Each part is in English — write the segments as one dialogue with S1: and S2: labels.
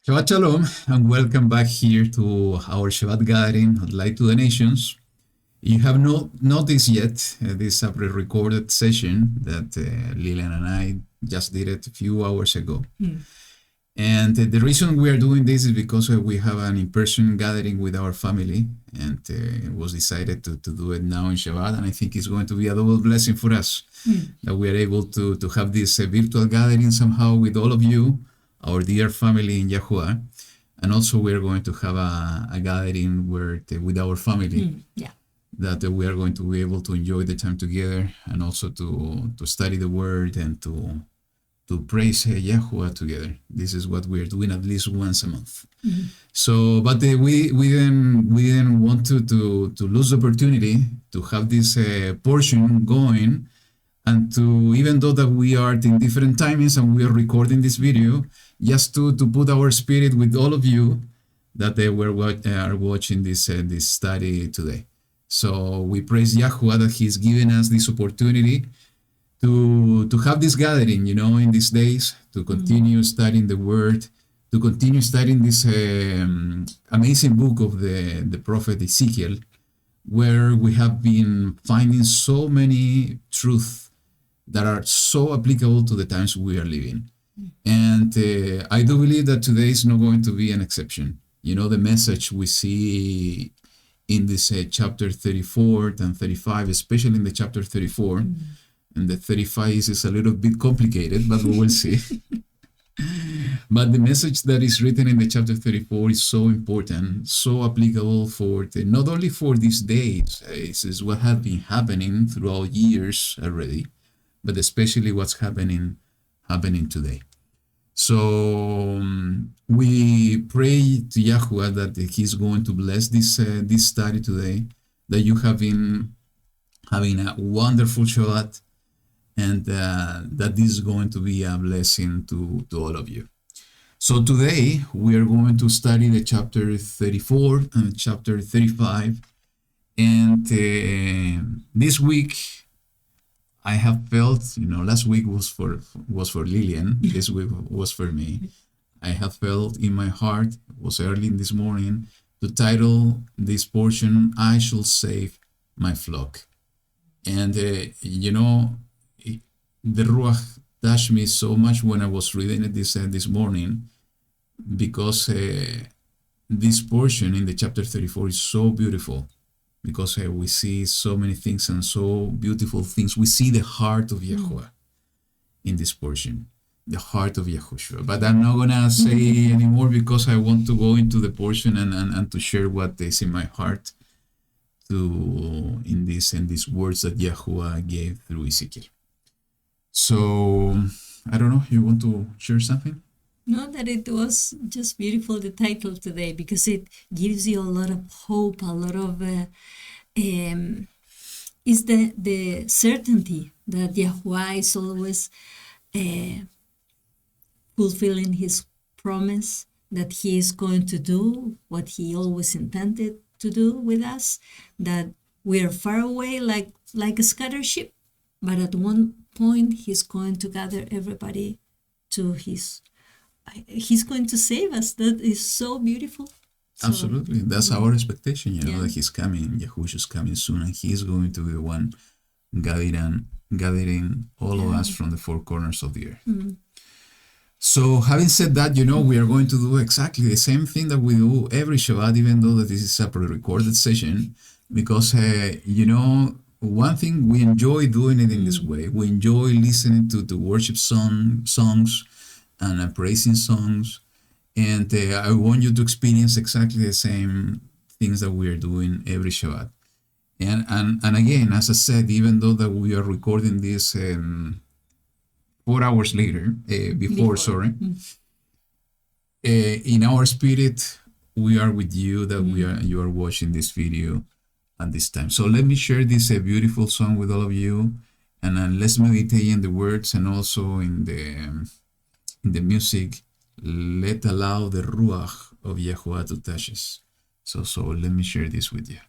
S1: Shabbat Shalom, and welcome back here to our Shabbat gathering of Light to the Nations. You have not noticed yet this pre-recorded session that Lilian and I just did it a few hours ago. And the reason we are doing this is because we have an in-person gathering with our family, and it was decided to do it now in Shabbat, and I think it's going to be a double blessing for us that we are able to have this virtual gathering somehow with all of you, our dear family in YaHuWaH, and also we are going to have a gathering with our family that we are going to be able to enjoy the time together, and also to study the Word and to praise YaHuWaH together. This is what we are doing at least once a month. So, but we didn't want to lose the opportunity to have this portion going, and to, even though that we are in different timings and we are recording this video, just to put our spirit with all of you that they are watching this study today. So we praise YaHuWaH that He's given us this opportunity to have this gathering, in these days, to continue studying the Word, to continue studying this amazing book of the prophet Ezekiel, where we have been finding so many truths that are so applicable to the times we are living. And I do believe that today is not going to be an exception. The message we see in this chapter 34 and 35, especially in the chapter 34, and the 35 is a little bit complicated, but we will see. But the message that is written in the chapter 34 is so important, so applicable for not only for these days, this is what has been happening throughout years already, but especially what's happening today. So we pray to YaHuWaH that He's going to bless this study today, that you have been having a wonderful Shabbat, and that this is going to be a blessing to all of you. So today we are going to study the chapter 34 and chapter 35, and this week I have felt, last week was for Lillian, this week was for me. I have felt in my heart, it was early in this morning, to title this portion, I Shall Save My Flock. And, the Ruach touched me so much when I was reading it this morning, because this portion in the chapter 34 is so beautiful, because we see so many things and so beautiful things. We see the heart of YaHuWaH in this portion, the heart of Yahushua. But I'm not going to say anymore, because I want to go into the portion and to share what is in my heart in these words that YaHuWaH gave through Ezekiel. So, I don't know, you want to share something?
S2: No, that it was just beautiful, the title today, because it gives you a lot of hope, a lot of, is the certainty that YaHuWaH is always fulfilling His promise, that He is going to do what He always intended to do with us, that we are far away like a scattered sheep, but at one point He's going to gather everybody to He's going to save us. That is so beautiful.
S1: Absolutely. That's our expectation, that He's coming, Yahushua is coming soon, and He is going to be the one gathering all of us from the four corners of the earth. So having said that, we are going to do exactly the same thing that we do every Shabbat, even though that this is a pre-recorded session, because, one thing, we enjoy doing it in this way. We enjoy listening to worship songs and praising songs. And I want you to experience exactly the same things that we are doing every Shabbat. And again, as I said, even though that we are recording this 4 hours later, in our spirit, we are with you, that you are watching this video at this time. So let me share this beautiful song with all of you, and let's meditate in the words and also in the music. Let allow the Ruach of YaHuWaH to touch us. So let me share this with you.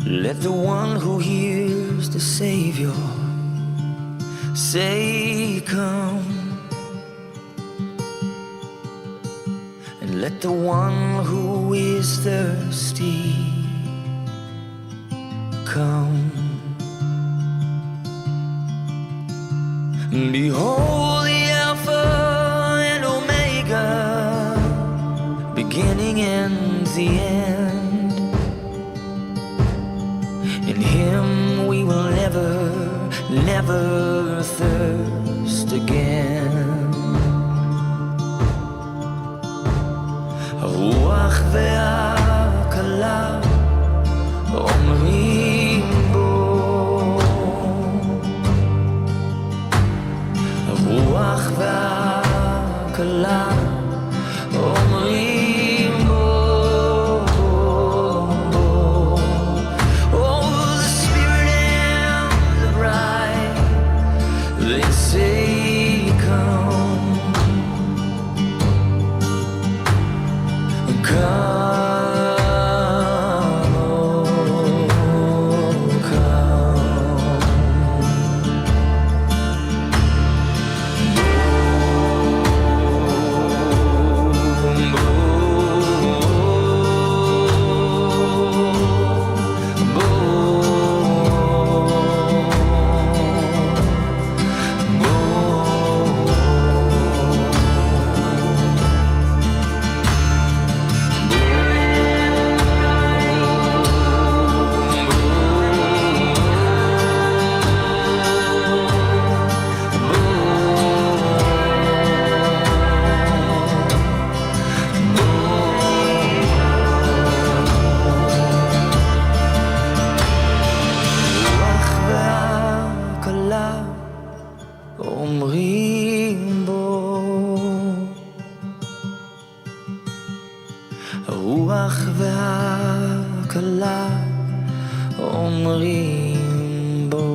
S3: Let the one who hears the Savior say, come. And let the one who is thirsty come. Behold the Alpha and Omega, beginning and the end. In Him we will never, never thirst again. הרוח והכלה אומרים בו, הרוח והכלה אומרים בו. Oh, the Spirit and the bride, they say, come, come. אומרים בו, הרוח והכלה אומרים בו.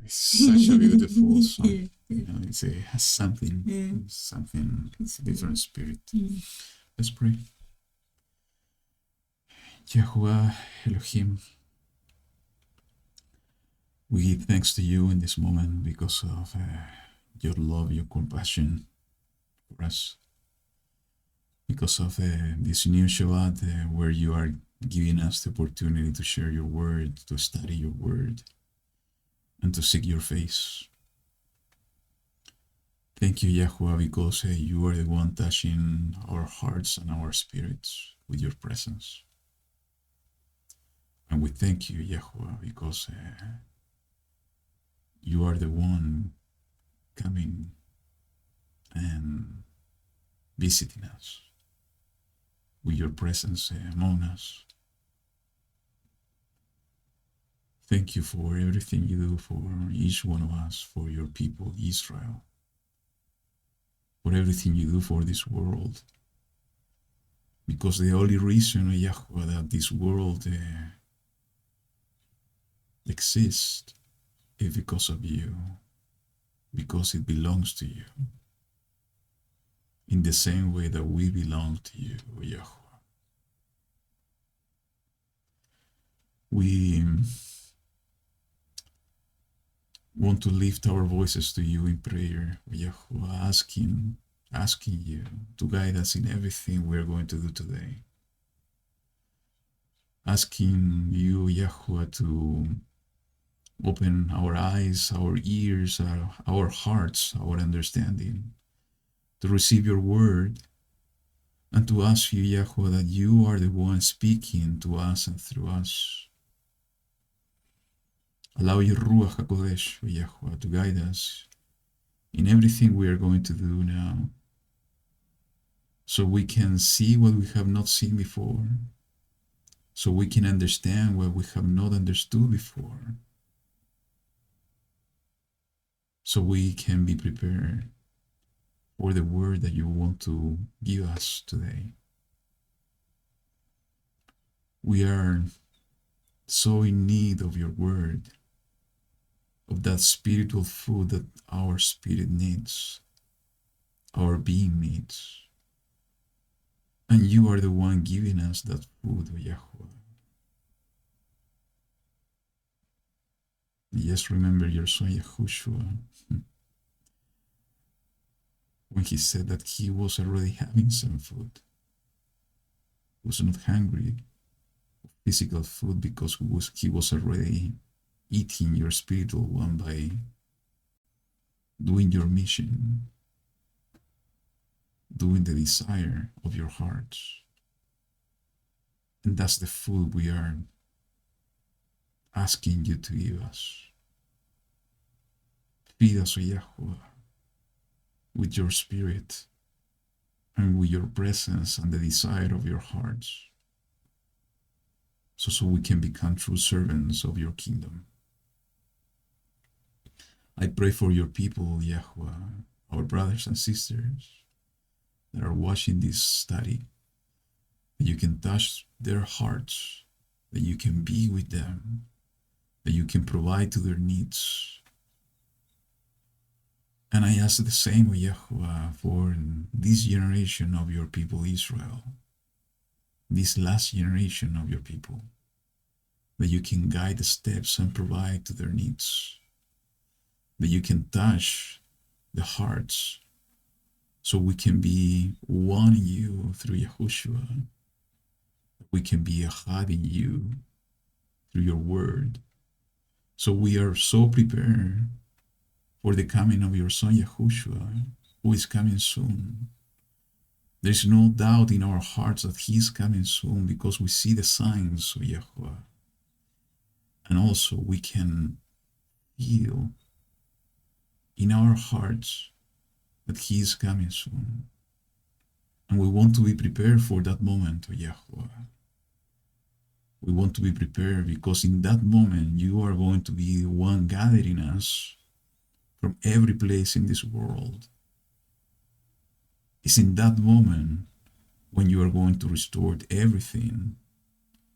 S1: It's such a beautiful song.
S2: Yeah, yeah.
S1: You know, it has something,
S2: Yeah.
S1: something different spirit.
S2: Mm.
S1: Let's pray. YaHuWaH, Elohim, we give thanks to you in this moment because of your love, your compassion for us. Because of this new Shabbat where you are giving us the opportunity to share your word, to study your word, and to seek your face. Thank you, YaHuWaH, because you are the one touching our hearts and our spirits with your presence. And we thank you, YaHuWaH, because you are the one coming and visiting us with your presence among us. Thank you for everything you do for each one of us, for your people, Israel, for everything you do for this world. Because the only reason, YaHuWaH, that this world exists is because of you, because it belongs to you, in the same way that we belong to you, YaHuWaH. We want to lift our voices to you in prayer, YaHuWaH, asking you to guide us in everything we're going to do today. Asking you, YaHuWaH, to open our eyes, our ears, our hearts, our understanding, to receive your word, and to ask you, YaHuWaH, that you are the one speaking to us and through us. Allow your Ruach HaKodesh, YaHuWaH, to guide us in everything we are going to do now, so we can see what we have not seen before, so we can understand what we have not understood before, so we can be prepared for the word that you want to give us today. We are so in need of your word, of that spiritual food that our spirit needs, our being needs. And you are the one giving us that food, YaHuWaH. Just remember your son Yahushua, when he said that he was already having some food. He was not hungry for physical food because he was already eating your spiritual one by doing your mission, doing the desire of your heart. And that's the food we are asking you to give us. Feed us, O YaHuWaH, with your spirit and with your presence and the desire of your hearts, so we can become true servants of your kingdom. I pray for your people, YaHuWaH, our brothers and sisters that are watching this study, that you can touch their hearts, that you can be with them, that you can provide to their needs. And I ask the same, YaHuWaH, for this generation of your people, Israel, this last generation of your people, that you can guide the steps and provide to their needs, that you can touch the hearts, so we can be one in you through Yahushua. We can be Echad in you through your word. So we are so prepared for the coming of your son Yahushua, who is coming soon. There is no doubt in our hearts that he is coming soon, because we see the signs of YaHuWaH. And also we can feel in our hearts that he is coming soon. And we want to be prepared for that moment, O YaHuWaH. We want to be prepared because in that moment you are going to be the one gathering us from every place in this world. It's in that moment when you are going to restore everything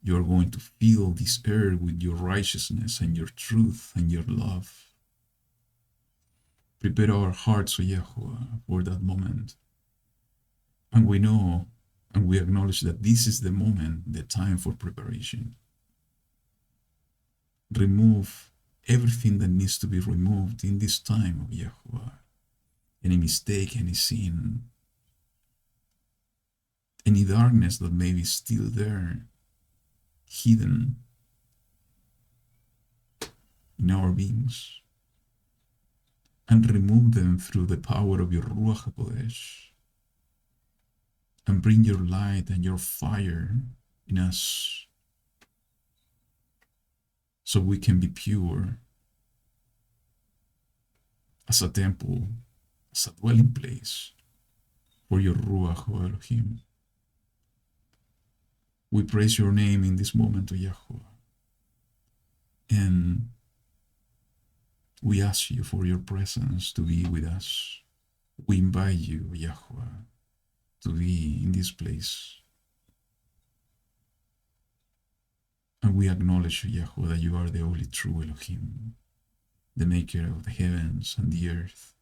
S1: You are going to fill this earth with your righteousness and your truth and your love. Prepare our hearts, O YaHuWaH, for that moment. And we know and we acknowledge that this is the moment, the time for preparation. Remove everything that needs to be removed in this time, O YaHuWaH. Any mistake, any sin, any darkness that may be still there, hidden in our beings, and remove them through the power of your Ruach HaKodesh, and bring your light and your fire in us, so we can be pure as a temple, as a dwelling place for your Ruach, O Elohim. We praise your name in this moment, O YaHuWaH. And we ask you for your presence to be with us. We invite you, O YaHuWaH, to be in this place. And we acknowledge, O YaHuWaH, that you are the only true Elohim, the maker of the heavens and the earth,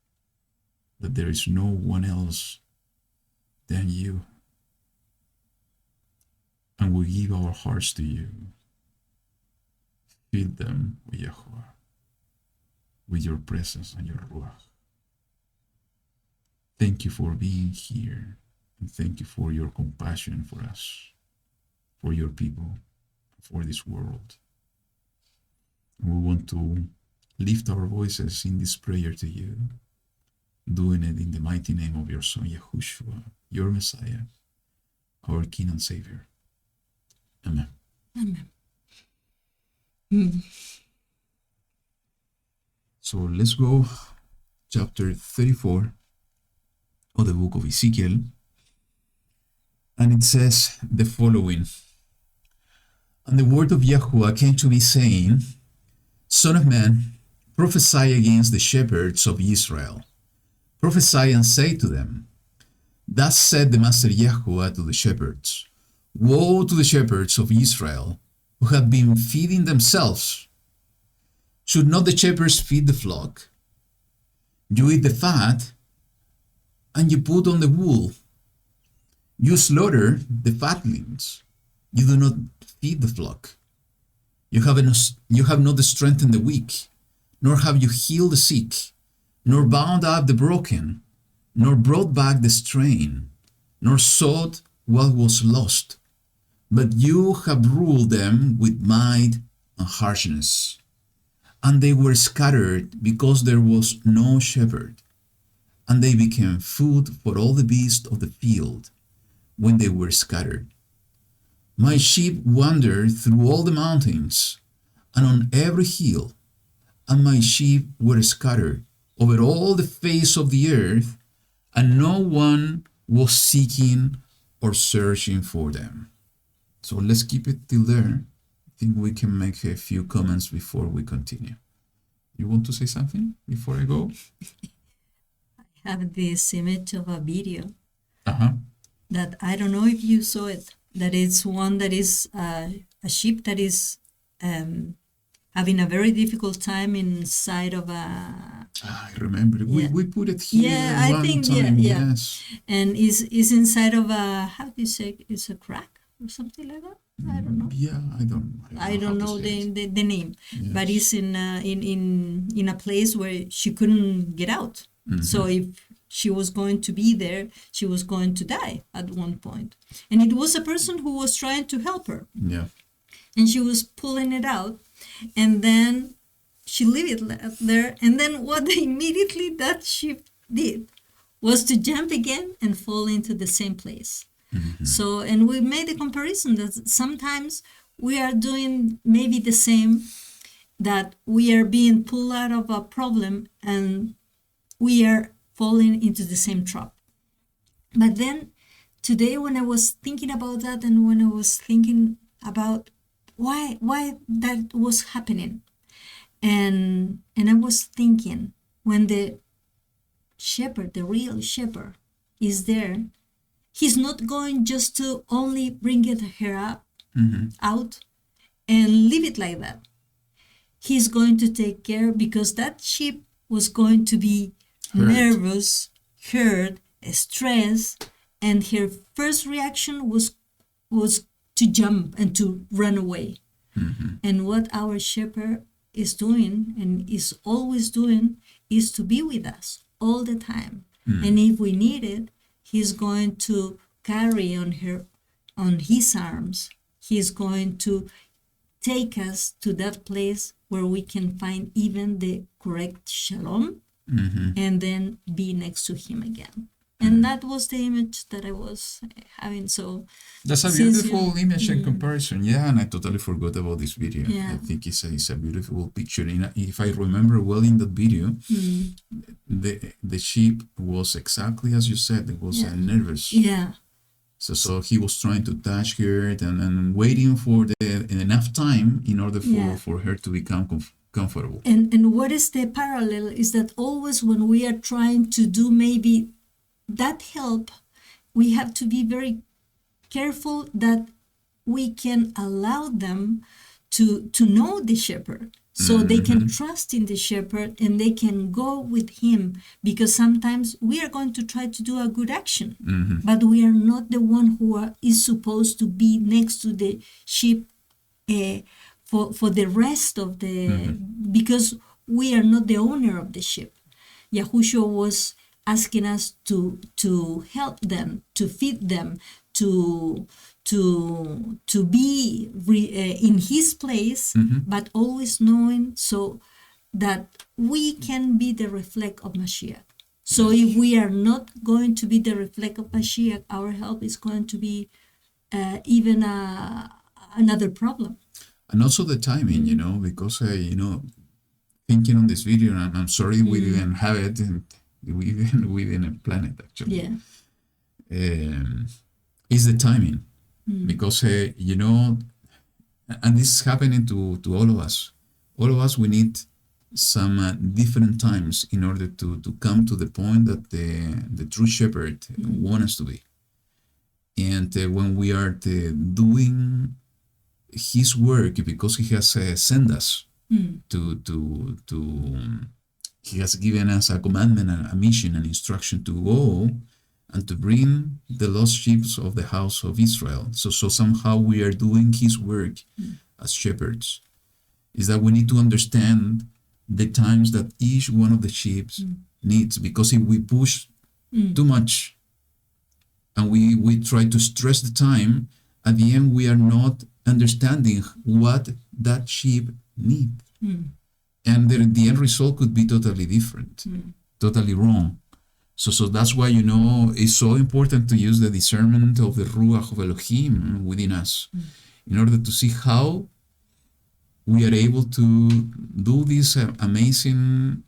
S1: that there is no one else than you. And we give our hearts to you. Fill them, O YaHuWaH, with your presence and your Ruach. Thank you for being here, and thank you for your compassion for us, for your people, for this world. And we want to lift our voices in this prayer to you, doing it in the mighty name of your Son, Yahushua, your Messiah, our King and Savior. Amen.
S2: Amen.
S1: So let's go chapter 34 of the book of Ezekiel. And it says the following. And the word of YaHuWaH came to me, saying, Son of man, prophesy against the shepherds of Israel. Prophesy and say to them, Thus said the Master YaHuWaH to the shepherds, Woe to the shepherds of Israel, who have been feeding themselves. Should not the shepherds feed the flock? You eat the fat, and you put on the wool. You slaughter the fatlings. You do not feed the flock. You have not strengthened the weak, nor have you healed the sick, nor bound up the broken, nor brought back the straying, nor sought what was lost. But you have ruled them with might and harshness. And they were scattered because there was no shepherd. And they became food for all the beasts of the field when they were scattered. My sheep wandered through all the mountains and on every hill, and my sheep were scattered over all the face of the earth, and no one was seeking or searching for them. So let's keep it till there. I think we can make a few comments before we continue. You want to say something before I go?
S2: I have this image of a video
S1: Uh-huh.
S2: that I don't know if you saw it. That it's one that is a sheep that is having a very difficult time inside of a...
S1: I remember.
S2: Yeah.
S1: We put it here
S2: Yeah, I
S1: one
S2: think,
S1: time.
S2: yeah.
S1: Yes.
S2: And is inside of a, how do you say, it's a crack or something like that? I don't know.
S1: Yeah,
S2: I don't know the name,
S1: Yes.
S2: but it's in a place where she couldn't get out.
S1: Mhm.
S2: So if she was going to be there, she was going to die at one point. And it was a person who was trying to help her,
S1: Yeah.
S2: and she was pulling it out, and then she leave it there. And then what immediately that sheep did was to jump again and fall into the same place. So, and we made a comparison that sometimes we are doing maybe the same, that we are being pulled out of a problem and we are falling into the same trap. But then today, when I was thinking about that, and when I was thinking about why that was happening, and I was thinking, when the shepherd, the real shepherd, is there, he's not going just to only bring her up out and leave it like that. He's going to take care because that sheep was going to be nervous, hurt, stressed, and her first reaction was to jump and to run away. And what our shepherd is doing and is always doing is to be with us all the time. And if we need it, he's going to carry on his arms. He's going to take us to that place where we can find even the correct shalom and then be next to him again. And that was the image that I was having. So
S1: that's a beautiful image and comparison. Yeah, and I totally forgot about this video. Yeah. I think it's a beautiful picture. If I remember well in that video, the sheep was exactly as you said. It was nervous.
S2: Yeah.
S1: So he was trying to touch her and waiting for enough time in order for her to become comfortable.
S2: And what is the parallel is that always when we are trying to do maybe that help, we have to be very careful that we can allow them to know the shepherd, so they can trust in the shepherd and they can go with him, because sometimes we are going to try to do a good action, but we are not the one who is supposed to be next to the sheep for the rest of the, because we are not the owner of the sheep. YaHuWaH was asking us to help them, to feed them, to be in his place, but always knowing so that we can be the reflect of Mashiach. So if we are not going to be the reflect of Mashiach, our help is going to be even another problem.
S1: And also the timing, because, thinking on this video, and I'm sorry we didn't have it, and we didn't plan it actually.
S2: Yeah.
S1: Is the timing. Because, and this is happening to all of us. All of us, we need some different times in order to come to the point that the true shepherd wants us to be. And when we are doing his work, because he has sent us to he has given us a commandment, a mission, an instruction to go and to bring the lost sheep of the house of Israel. So somehow we are doing his work as shepherds. Is that we need to understand the times that each one of the sheep needs, because if we push too much and we try to stress the time, at the end we are not understanding what that sheep needs. And the end result could be totally different, totally wrong. So that's why, it's so important to use the discernment of the Ruach of Elohim within us in order to see how we are able to do this amazing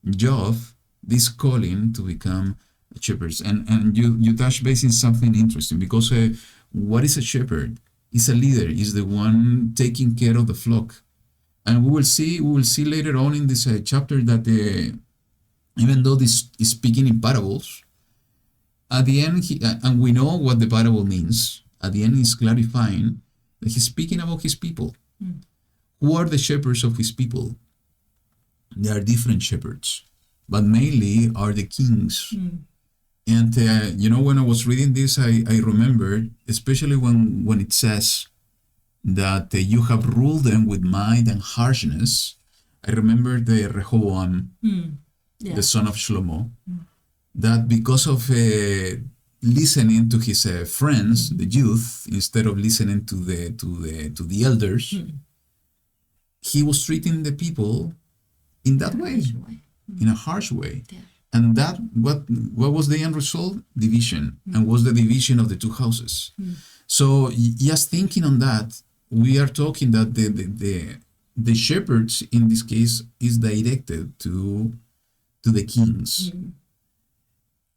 S1: job, this calling to become shepherds. And you touch base in something interesting, because what is a shepherd? Is a leader, is the one taking care of the flock. And we will see later on in this chapter that even though this is speaking in parables, at the end, and we know what the parable means, at the end he's clarifying that he's speaking about his people. Who are the shepherds of his people? There are different shepherds, but mainly are the kings. And, when I was reading this, I remembered, especially when it says that you have ruled them with might and harshness. I remember the Rehoboam, the son of Shlomo, that because of listening to his friends, the youth, instead of listening to the elders, he was treating the people in that way, in a harsh way. Yeah. And that what was the end result? Division, and was the division of the two houses. So just thinking on that, we are talking that the shepherds in this case is directed to the kings.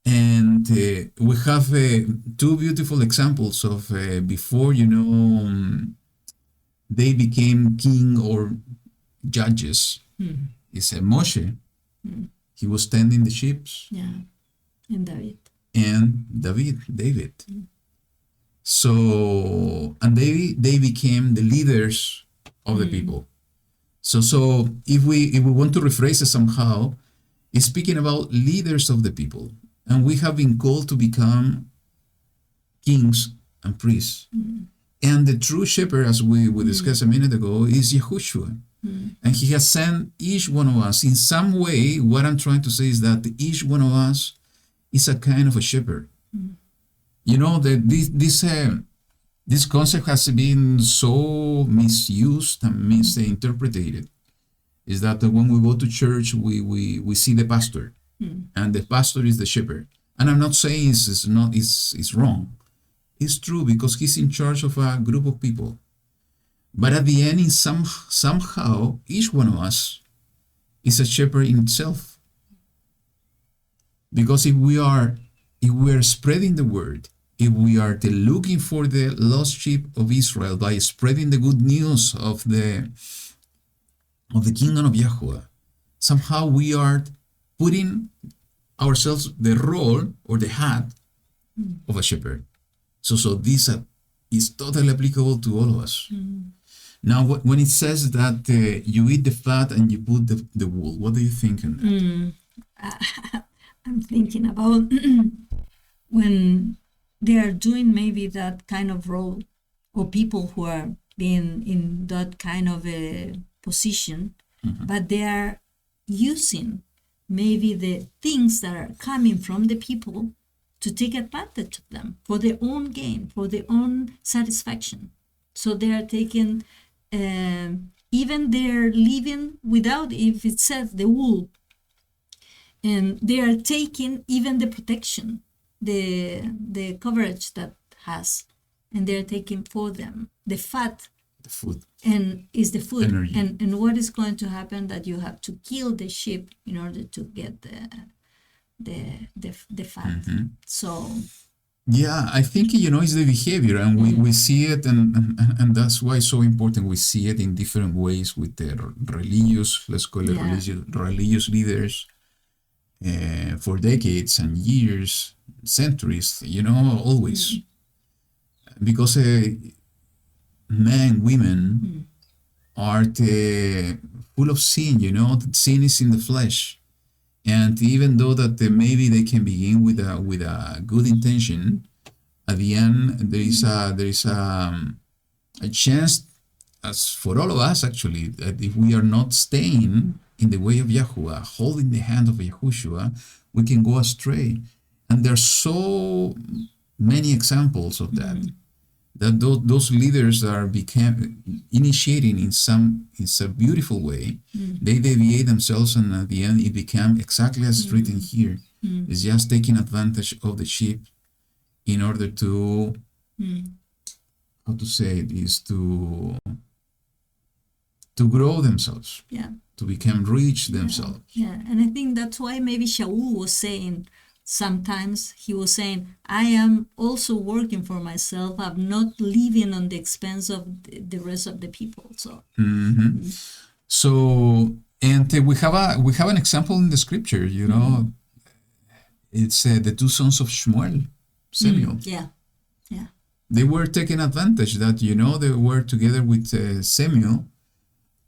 S1: And we have two beautiful examples of before they became king or judges. It's Moshe. He was tending the sheep.
S2: Yeah, and David.
S1: And David. So, and they became the leaders of the people. So if we want to rephrase it somehow, it's speaking about leaders of the people, and we have been called to become kings and priests. And the true shepherd, as we discussed a minute ago, is YaHuWaH. And he has sent each one of us in some way. What I'm trying to say is that each one of us is a kind of a shepherd. You know, this concept has been so misused and misinterpreted. Is that when we go to church, we see the pastor, and the pastor is the shepherd. And I'm not saying it's wrong. It's true, because he's in charge of a group of people. But at the end, somehow, each one of us is a shepherd in itself. Because if we are spreading the word, if we are looking for the lost sheep of Israel by spreading the good news of the kingdom of YaHuWaH, somehow we are putting ourselves the role or the hat of a shepherd. So this is totally applicable to all of us. Now, when it says that you eat the fat and you put the wool, what do you think on that?
S2: I'm thinking about when they are doing maybe that kind of role, or people who are being in that kind of a position, but they are using maybe the things that are coming from the people to take advantage of them for their own gain, for their own satisfaction. So they are taking, even they're living without, if it says the wool, and they are taking even the protection, the coverage that has, and they're taking for them the fat,
S1: The food.
S2: and is the food.
S1: Energy.
S2: And what is going to happen, that you have to kill the sheep in order to get the fat. So
S1: Yeah, I think, it's the behavior, and we see it, and that's why it's so important. We see it in different ways with the religious, let's call it religious leaders, for decades and years, centuries, always. Because men, women are full of sin, sin is in the flesh. And even though that maybe they can begin with a good intention, at the end there is a chance, as for all of us actually, that if we are not staying in the way of YaHuWaH, holding the hand of YaHuWaH, we can go astray. And there are so many examples of that. That those leaders are initiating in a beautiful way. They deviate themselves, and at the end it became exactly as written here. It's just taking advantage of the sheep in order to, how to say it, is to grow themselves, to become rich themselves.
S2: Yeah, and I think that's why maybe Shaul was saying, sometimes he was saying, I am also working for myself. I'm not living on the expense of the rest of the people. So,
S1: So, and we have an example in the scripture. It's the two sons of Samuel.
S2: Yeah.
S1: They were taking advantage that they were together with Samuel.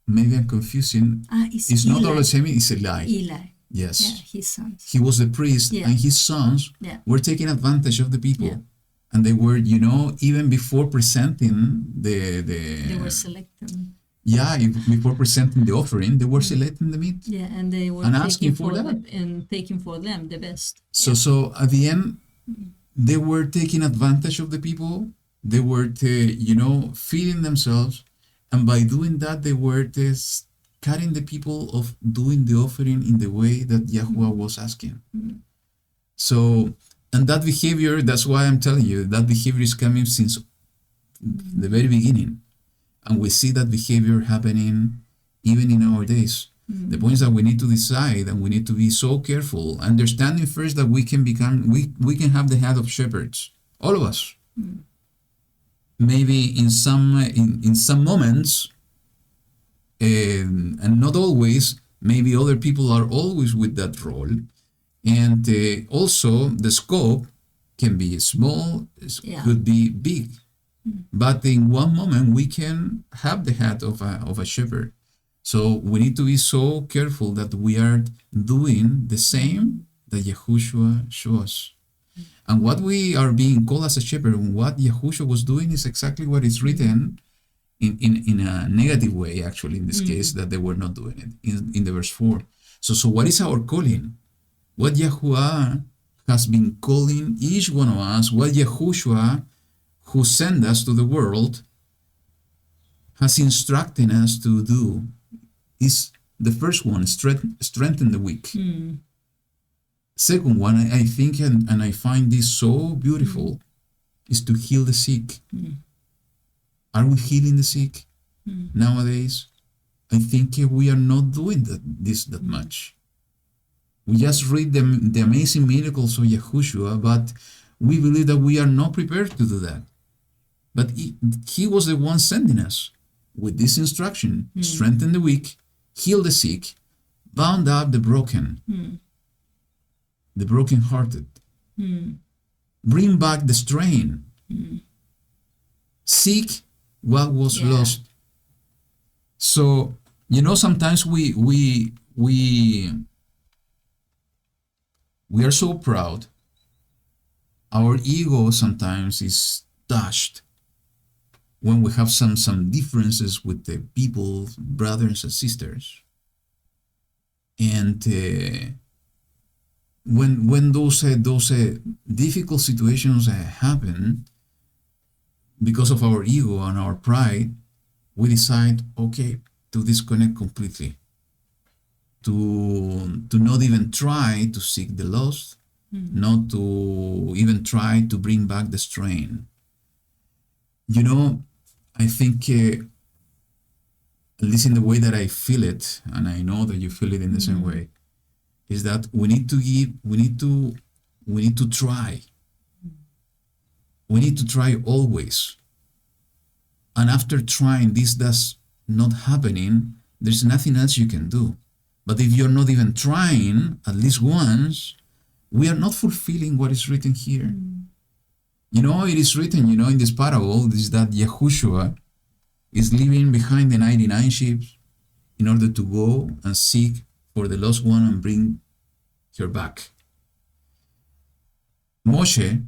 S1: Maybe I'm confusing. It's not always Samuel. It's Eli. Yes.
S2: Yeah, his sons.
S1: He was the priest, and his sons were taking advantage of the people.
S2: Yeah.
S1: And they were, even before presenting
S2: They were selecting.
S1: Before presenting the offering, they were selecting the meat.
S2: Yeah, and they were
S1: asking for that.
S2: And taking for them the best.
S1: So at the end, they were taking advantage of the people. They were, feeding themselves. And by doing that, they were cutting the people of doing the offering in the way that YaHuWaH was asking. So, and that behavior, that's why I'm telling you, that behavior is coming since the very beginning. And we see that behavior happening even in our days. The point is that we need to decide, and we need to be so careful, understanding first that we can have the head of shepherds, all of us. Maybe in some moments, and not always, maybe other people are always with that role. And also the scope can be small,
S2: Yeah.
S1: could be big. But in one moment, we can have the heart of a shepherd. So we need to be so careful that we are doing the same that Yahushua shows us. And what we are being called as a shepherd, what Yahushua was doing is exactly what is written in a negative way, actually, in this case, that they were not doing it, in the verse 4. So what is our calling? What YaHuWaH has been calling each one of us, what Yahushua, who sent us to the world, has instructed us to do, is the first one, strengthen the weak. Second one, I think, and I find this so beautiful, is to heal the sick. Are we healing the sick nowadays? I think we are not doing that much. We just read the amazing miracles of Yahushua, but we believe that we are not prepared to do that. But he was the one sending us with this instruction: strengthen the weak, heal the sick, bound up the broken, the brokenhearted, bring back the strain, seek what was lost. So, sometimes we are so proud. Our ego sometimes is touched when we have some differences with the people, brothers and sisters. And when those difficult situations happen, because of our ego and our pride, we decide, okay, to disconnect completely, to not even try to seek the lost, not to even try to bring back the strain. I think, at least in the way that I feel it, and I know that you feel it in the same way, is that we need to try. We need to try always. And after trying, this does not happening, there's nothing else you can do. But if you're not even trying at least once, we are not fulfilling what is written here. It is written, in this parable, is that Yahushua is leaving behind the 99 sheep in order to go and seek for the lost one and bring her back. Moses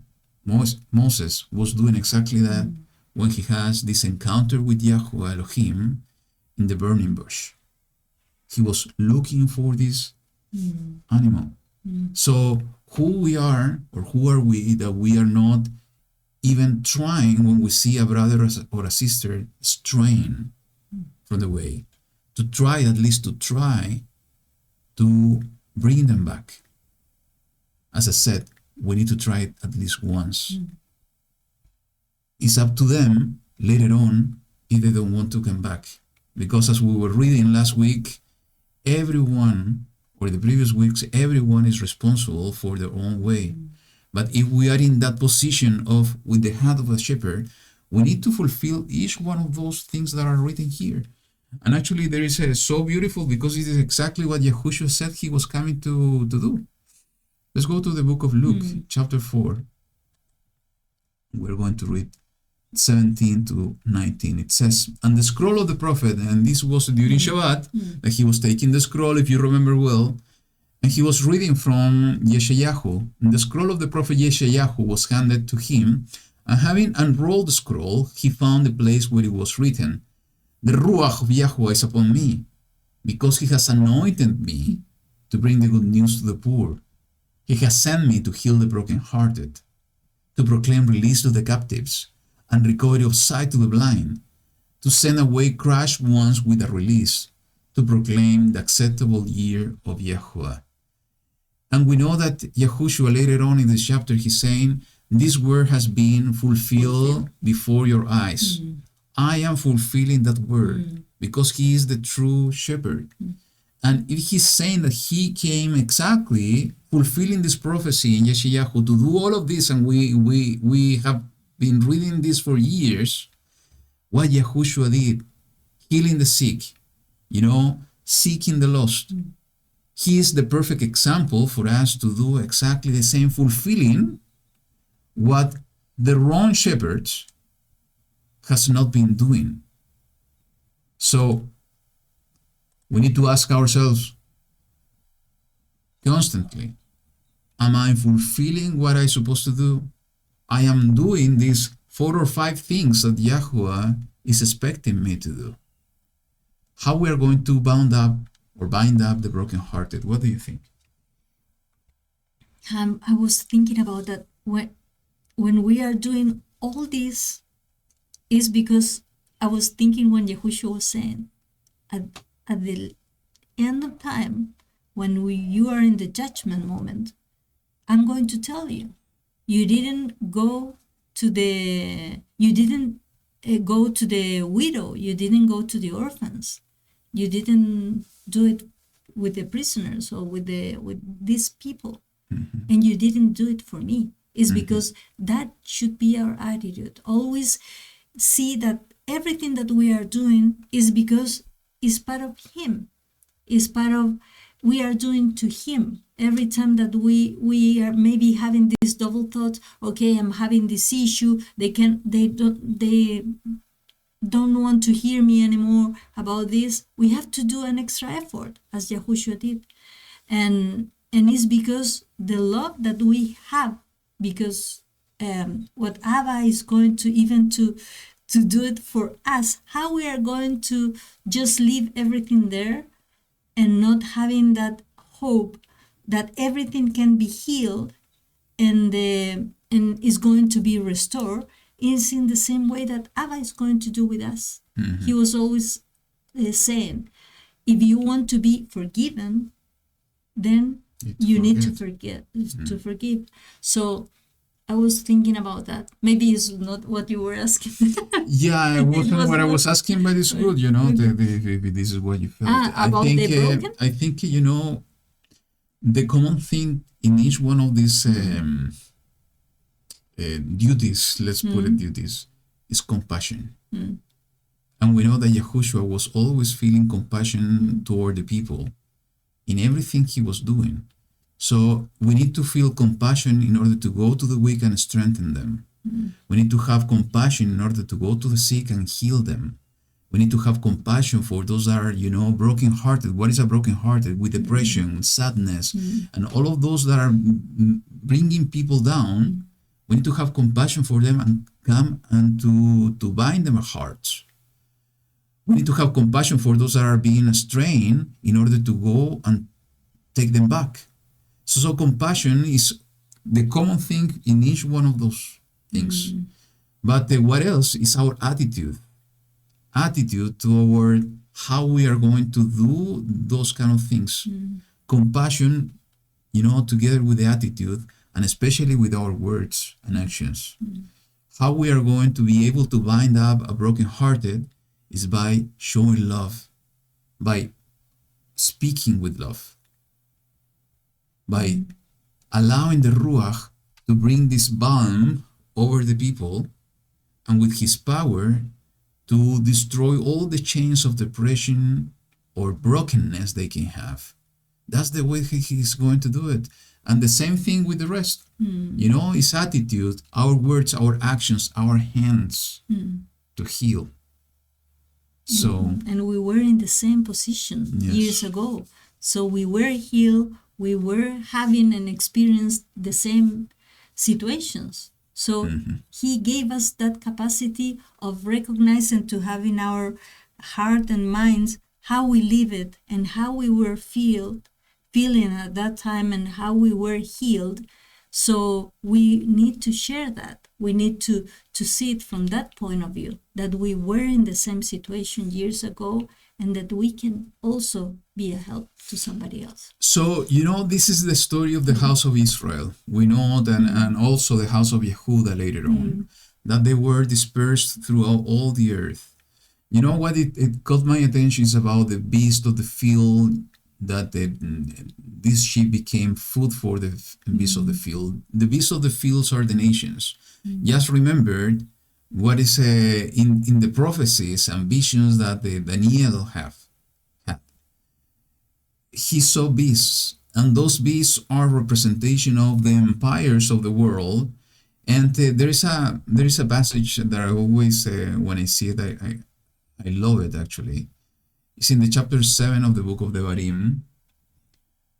S1: was doing exactly that when he has this encounter with YaHuWaH Elohim in the burning bush. He was looking for this animal. So who we are, or who are we, that we are not even trying when we see a brother or a sister straying from the way, to try to bring them back. As I said, we need to try it at least once. It's up to them later on if they don't want to come back. Because as we were reading last week, everyone, or the previous weeks, everyone is responsible for their own way. But if we are in that position with the heart of a shepherd, we need to fulfill each one of those things that are written here. And actually there is so beautiful, because it is exactly what Yahushua said he was coming to do. Let's go to the book of Luke, chapter 4. We're going to read 17 to 19. It says, and the scroll of the prophet, and this was during Shabbat, that he was taking the scroll, if you remember well, and he was reading from Yeshayahu. And the scroll of the prophet Yeshayahu was handed to him, and having unrolled the scroll, he found the place where it was written, the Ruach of YaHuWaH is upon me, because he has anointed me to bring the good news to the poor. He has sent me to heal the brokenhearted, to proclaim release to the captives, and recovery of sight to the blind, to send away crushed ones with a release, to proclaim the acceptable year of YaHuWaH. And we know that Yahushua later on in this chapter, he's saying, this word has been fulfilled before your eyes. I am fulfilling that word because he is the true shepherd. And if he's saying that he came exactly fulfilling this prophecy in Yeshayahu to do all of this, and we have been reading this for years, what Yahushua did, healing the sick, seeking the lost. He is the perfect example for us to do exactly the same, fulfilling what the wrong shepherds has not been doing. So we need to ask ourselves constantly, am I fulfilling what I'm supposed to do? I am doing these 4 or 5 things that YaHuWaH is expecting me to do. How we are going to bind up the brokenhearted? What do you think?
S2: I was thinking about that when we are doing all this is because I was thinking when Yahushua was saying at the end of time, when you are in the judgment moment, I'm going to tell you, you didn't go to the widow, you didn't go to the orphans, you didn't do it with the prisoners or with these people, and you didn't do it for me. It's because that should be our attitude. Always see that everything that we are doing is because it's part of Him. It's part of we are doing to Him. Every time that we are maybe having this double thought, okay, I'm having this issue, they don't want to hear me anymore about this. We have to do an extra effort, as Yahushua did. And it's because the love that we have, because what Abba is going to even to do it for us, how we are going to just leave everything there and not having that hope that everything can be healed and is going to be restored, is in the same way that Abba is going to do with us. He was always saying, if you want to be forgiven, then you need to forgive. So I was thinking about that. Maybe it's not what you were asking.
S1: Yeah, it wasn't what I was asking, but it's good, this is what you felt.
S2: About the broken?
S1: I think, the common thing in each one of these duties, let's put it duties, is compassion. And we know that Yahushua was always feeling compassion toward the people in everything he was doing. So we need to feel compassion in order to go to the weak and strengthen them. We need to have compassion in order to go to the sick and heal them. We need to have compassion for those that are, brokenhearted. What is a brokenhearted? With depression, sadness, and all of those that are bringing people down. We need to have compassion for them and come and to bind their hearts. We need to have compassion for those that are being strained in order to go and take them back. So compassion is the common thing in each one of those things. But what else is our attitude? Attitude toward how we are going to do those kind of things. Compassion, together with the attitude, and especially with our words and actions. How we are going to be able to bind up a brokenhearted is by showing love, by speaking with love, by allowing the Ruach to bring this balm over the people, and with his power to destroy all the chains of depression or brokenness they can have. That's the way he's going to do it. And the same thing with the rest. His attitude, our words, our actions, our hands to heal. So,
S2: and we were in the same position years ago. So we were healed, we were having and experienced the same situations. So he gave us that capacity of recognizing, to have in our heart and minds how we live it and how we were feeling at that time and how we were healed. So we need to share that. We need to see it from that point of view, that we were in the same situation years ago and that we can also be a help to somebody else.
S1: So, this is the story of the house of Israel. We know that, and also the house of Yehuda later on, that they were dispersed throughout all the earth. You know what it caught my attention is about the beast of the field, that this sheep became food for the beasts of the field. The beasts of the fields are the nations. Just remember what is in the prophecies and visions that Daniel had. He saw beasts, and those beasts are representation of the empires of the world, And there is a passage that I always, when I see it, I love it actually. It's in the chapter 7 of the book of Devarim,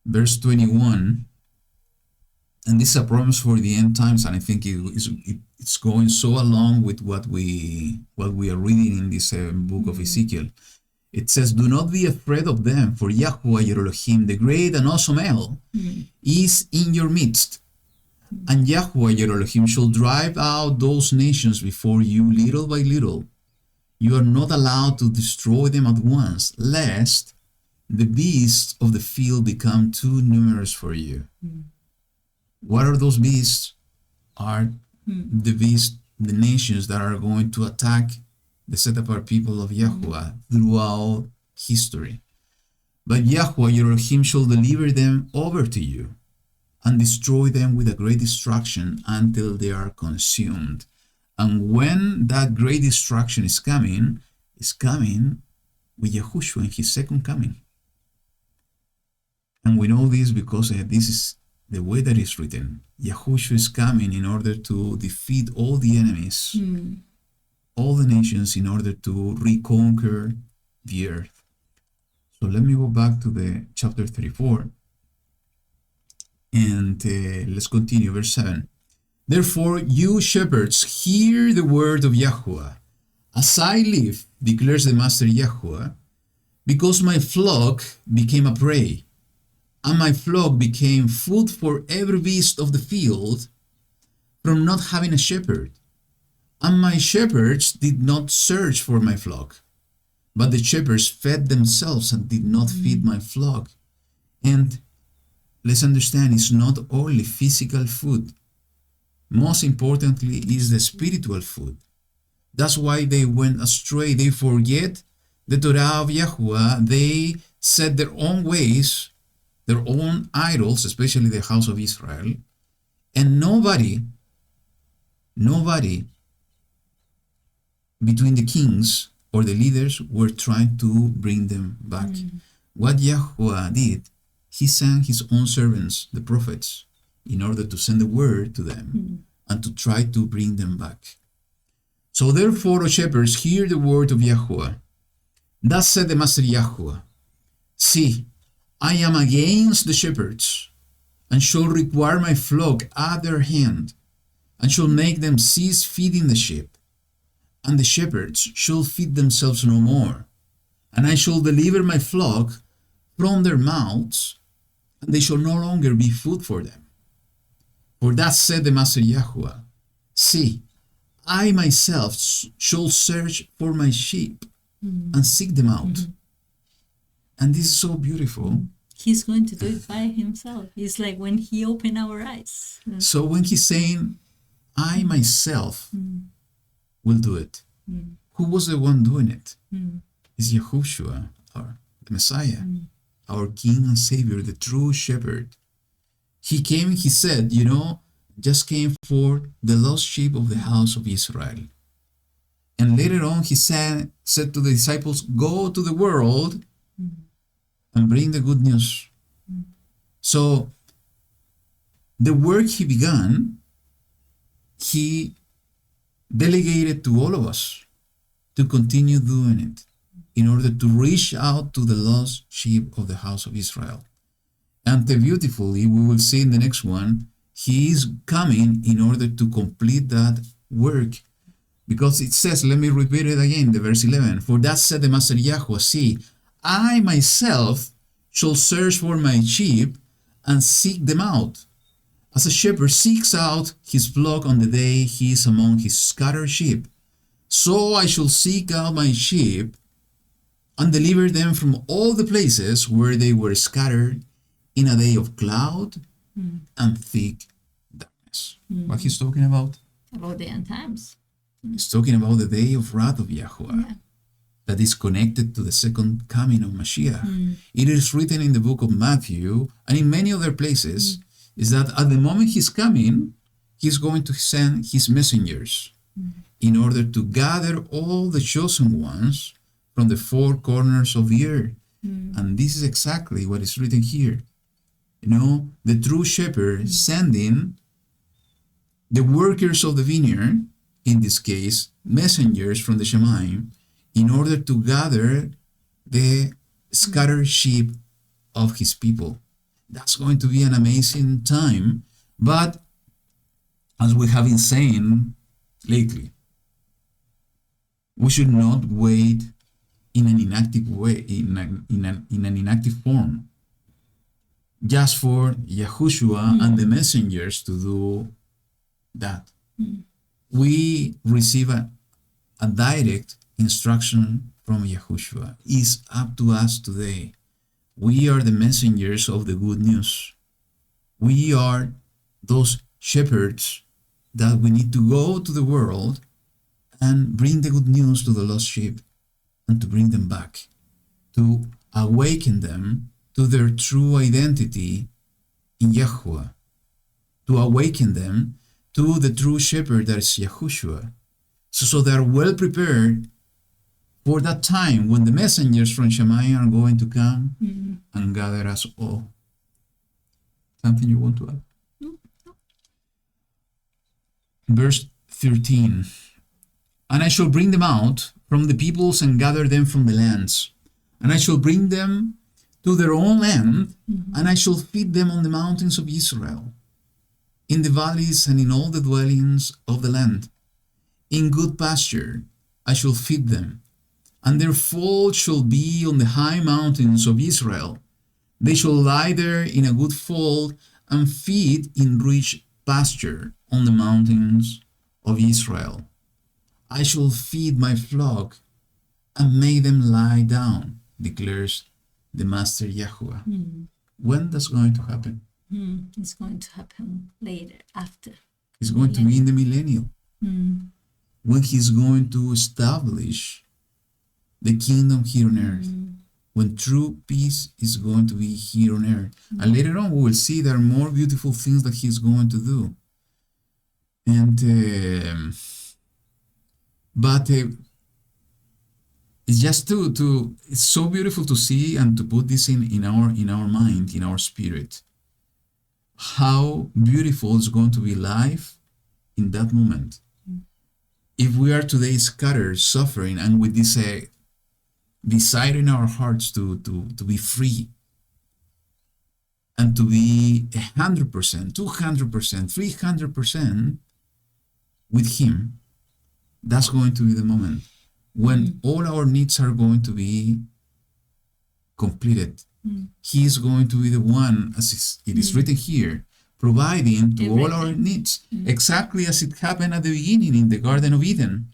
S1: verse 21. And this is a promise for the end times, and I think it's going so along with what we are reading in this book of Ezekiel. It says, "Do not be afraid of them, for YaHuWaH your Elohim, the great and awesome El, is in your midst. And YaHuWaH your Elohim shall drive out those nations before you little by little. You are not allowed to destroy them at once, lest the beasts of the field become too numerous for you." What are those beasts? Are the beasts, the nations that are going to attack the set apart people of YaHuWaH throughout history. But YaHuWaH your Elohim shall deliver them over to you and destroy them with a great destruction until they are consumed. And when that great destruction is coming with Yahushua in his second coming. And we know this because this is the way that it's written. Yahushua is coming in order to defeat all the enemies, all the nations, in order to reconquer the earth. So let me go back to the chapter 34. And let's continue, verse 7. "Therefore, you shepherds, hear the word of YaHuWaH. As I live, declares the Master YaHuWaH, because my flock became a prey, and my flock became food for every beast of the field, from not having a shepherd. And my shepherds did not search for my flock, but the shepherds fed themselves and did not feed my flock." And let's understand, it's not only physical food. Most importantly is the spiritual food. That's why they went astray. They forget the Torah of YaHuWaH. They set their own ways, their own idols, especially the house of Israel. And nobody between the kings or the leaders were trying to bring them back. What YaHuWaH did, he sent his own servants, the prophets, in order to send the word to them and to try to bring them back. "So therefore, O shepherds, hear the word of YaHuWaH. Thus said the Master YaHuWaH, See, I am against the shepherds, and shall require my flock at their hand, and shall make them cease feeding the sheep. And the shepherds shall feed themselves no more. And I shall deliver my flock from their mouths, and they shall no longer be food for them. For thus said the Master YaHuWaH, See, I myself shall search for my sheep and seek them out." And this is so beautiful.
S2: He's going to do it by himself. It's like when he opened our eyes.
S1: So when he's saying, "I myself will do it," who was the one doing it? It's Yahushua, the Messiah, our King and Savior, the true shepherd. He came, he said, just came for the lost sheep of the house of Israel. And later on, he said to the disciples, "Go to the world and bring the good news." So the work he began, he delegated to all of us to continue doing it in order to reach out to the lost sheep of the house of Israel. And beautifully, we will see in the next one, he is coming in order to complete that work. Because it says, let me repeat it again, the verse 11. "For that said the Master YaHuWaH, See, I myself shall search for my sheep and seek them out, as a shepherd seeks out his flock on the day he is among his scattered sheep. So I shall seek out my sheep and deliver them from all the places where they were scattered in a day of cloud and thick darkness." What he's talking about?
S2: About the end times.
S1: He's talking about the day of wrath of YaHuWaH. That is connected to the second coming of Mashiach. It is written in the book of Matthew and in many other places, is that at the moment he's coming, he's going to send his messengers in order to gather all the chosen ones from the four corners of the earth. And this is exactly what is written here. The true shepherd sending the workers of the vineyard, in this case, messengers from the Shemayim, in order to gather the scattered sheep of his people. That's going to be an amazing time. But as we have been saying lately, we should not wait in an inactive way, in an inactive form, just for YaHuWaH and the messengers to do that. We receive a direct instruction from YaHuWaH. It's up to us today. We are the messengers of the good news. We are those shepherds that we need to go to the world and bring the good news to the lost sheep and to bring them back, to awaken them to their true identity in YaHuWaH, to awaken them to the true shepherd that is YaHuWaH, so they are well prepared for that time when the messengers from Shemayim are going to come and gather us all. Something you want to add? Verse 13. And I shall bring them out from the peoples and gather them from the lands. And I shall bring them to their own land, and I shall feed them on the mountains of Israel, in the valleys and in all the dwellings of the land. In good pasture I shall feed them, and their fold shall be on the high mountains of Israel. They shall lie there in a good fold and feed in rich pasture on the mountains of Israel. I shall feed my flock and make them lie down, declares the Master YaHuWaH. When that's going to happen?
S2: It's going to happen later, after.
S1: It's going to be in the millennium. When he's going to establish the kingdom here on earth. When true peace is going to be here on earth. And later on we will see there are more beautiful things that he's going to do. And but it's just it's so beautiful to see and to put this in our mind, in our spirit. How beautiful is going to be life in that moment. If we are today scattered, suffering, and with this desire in our hearts to be free and to be 100%, 200%, 300% with Him, that's going to be the moment when all our needs are going to be completed. He is going to be the one, as it is written here, providing to all our needs, exactly as it happened at the beginning in the Garden of Eden.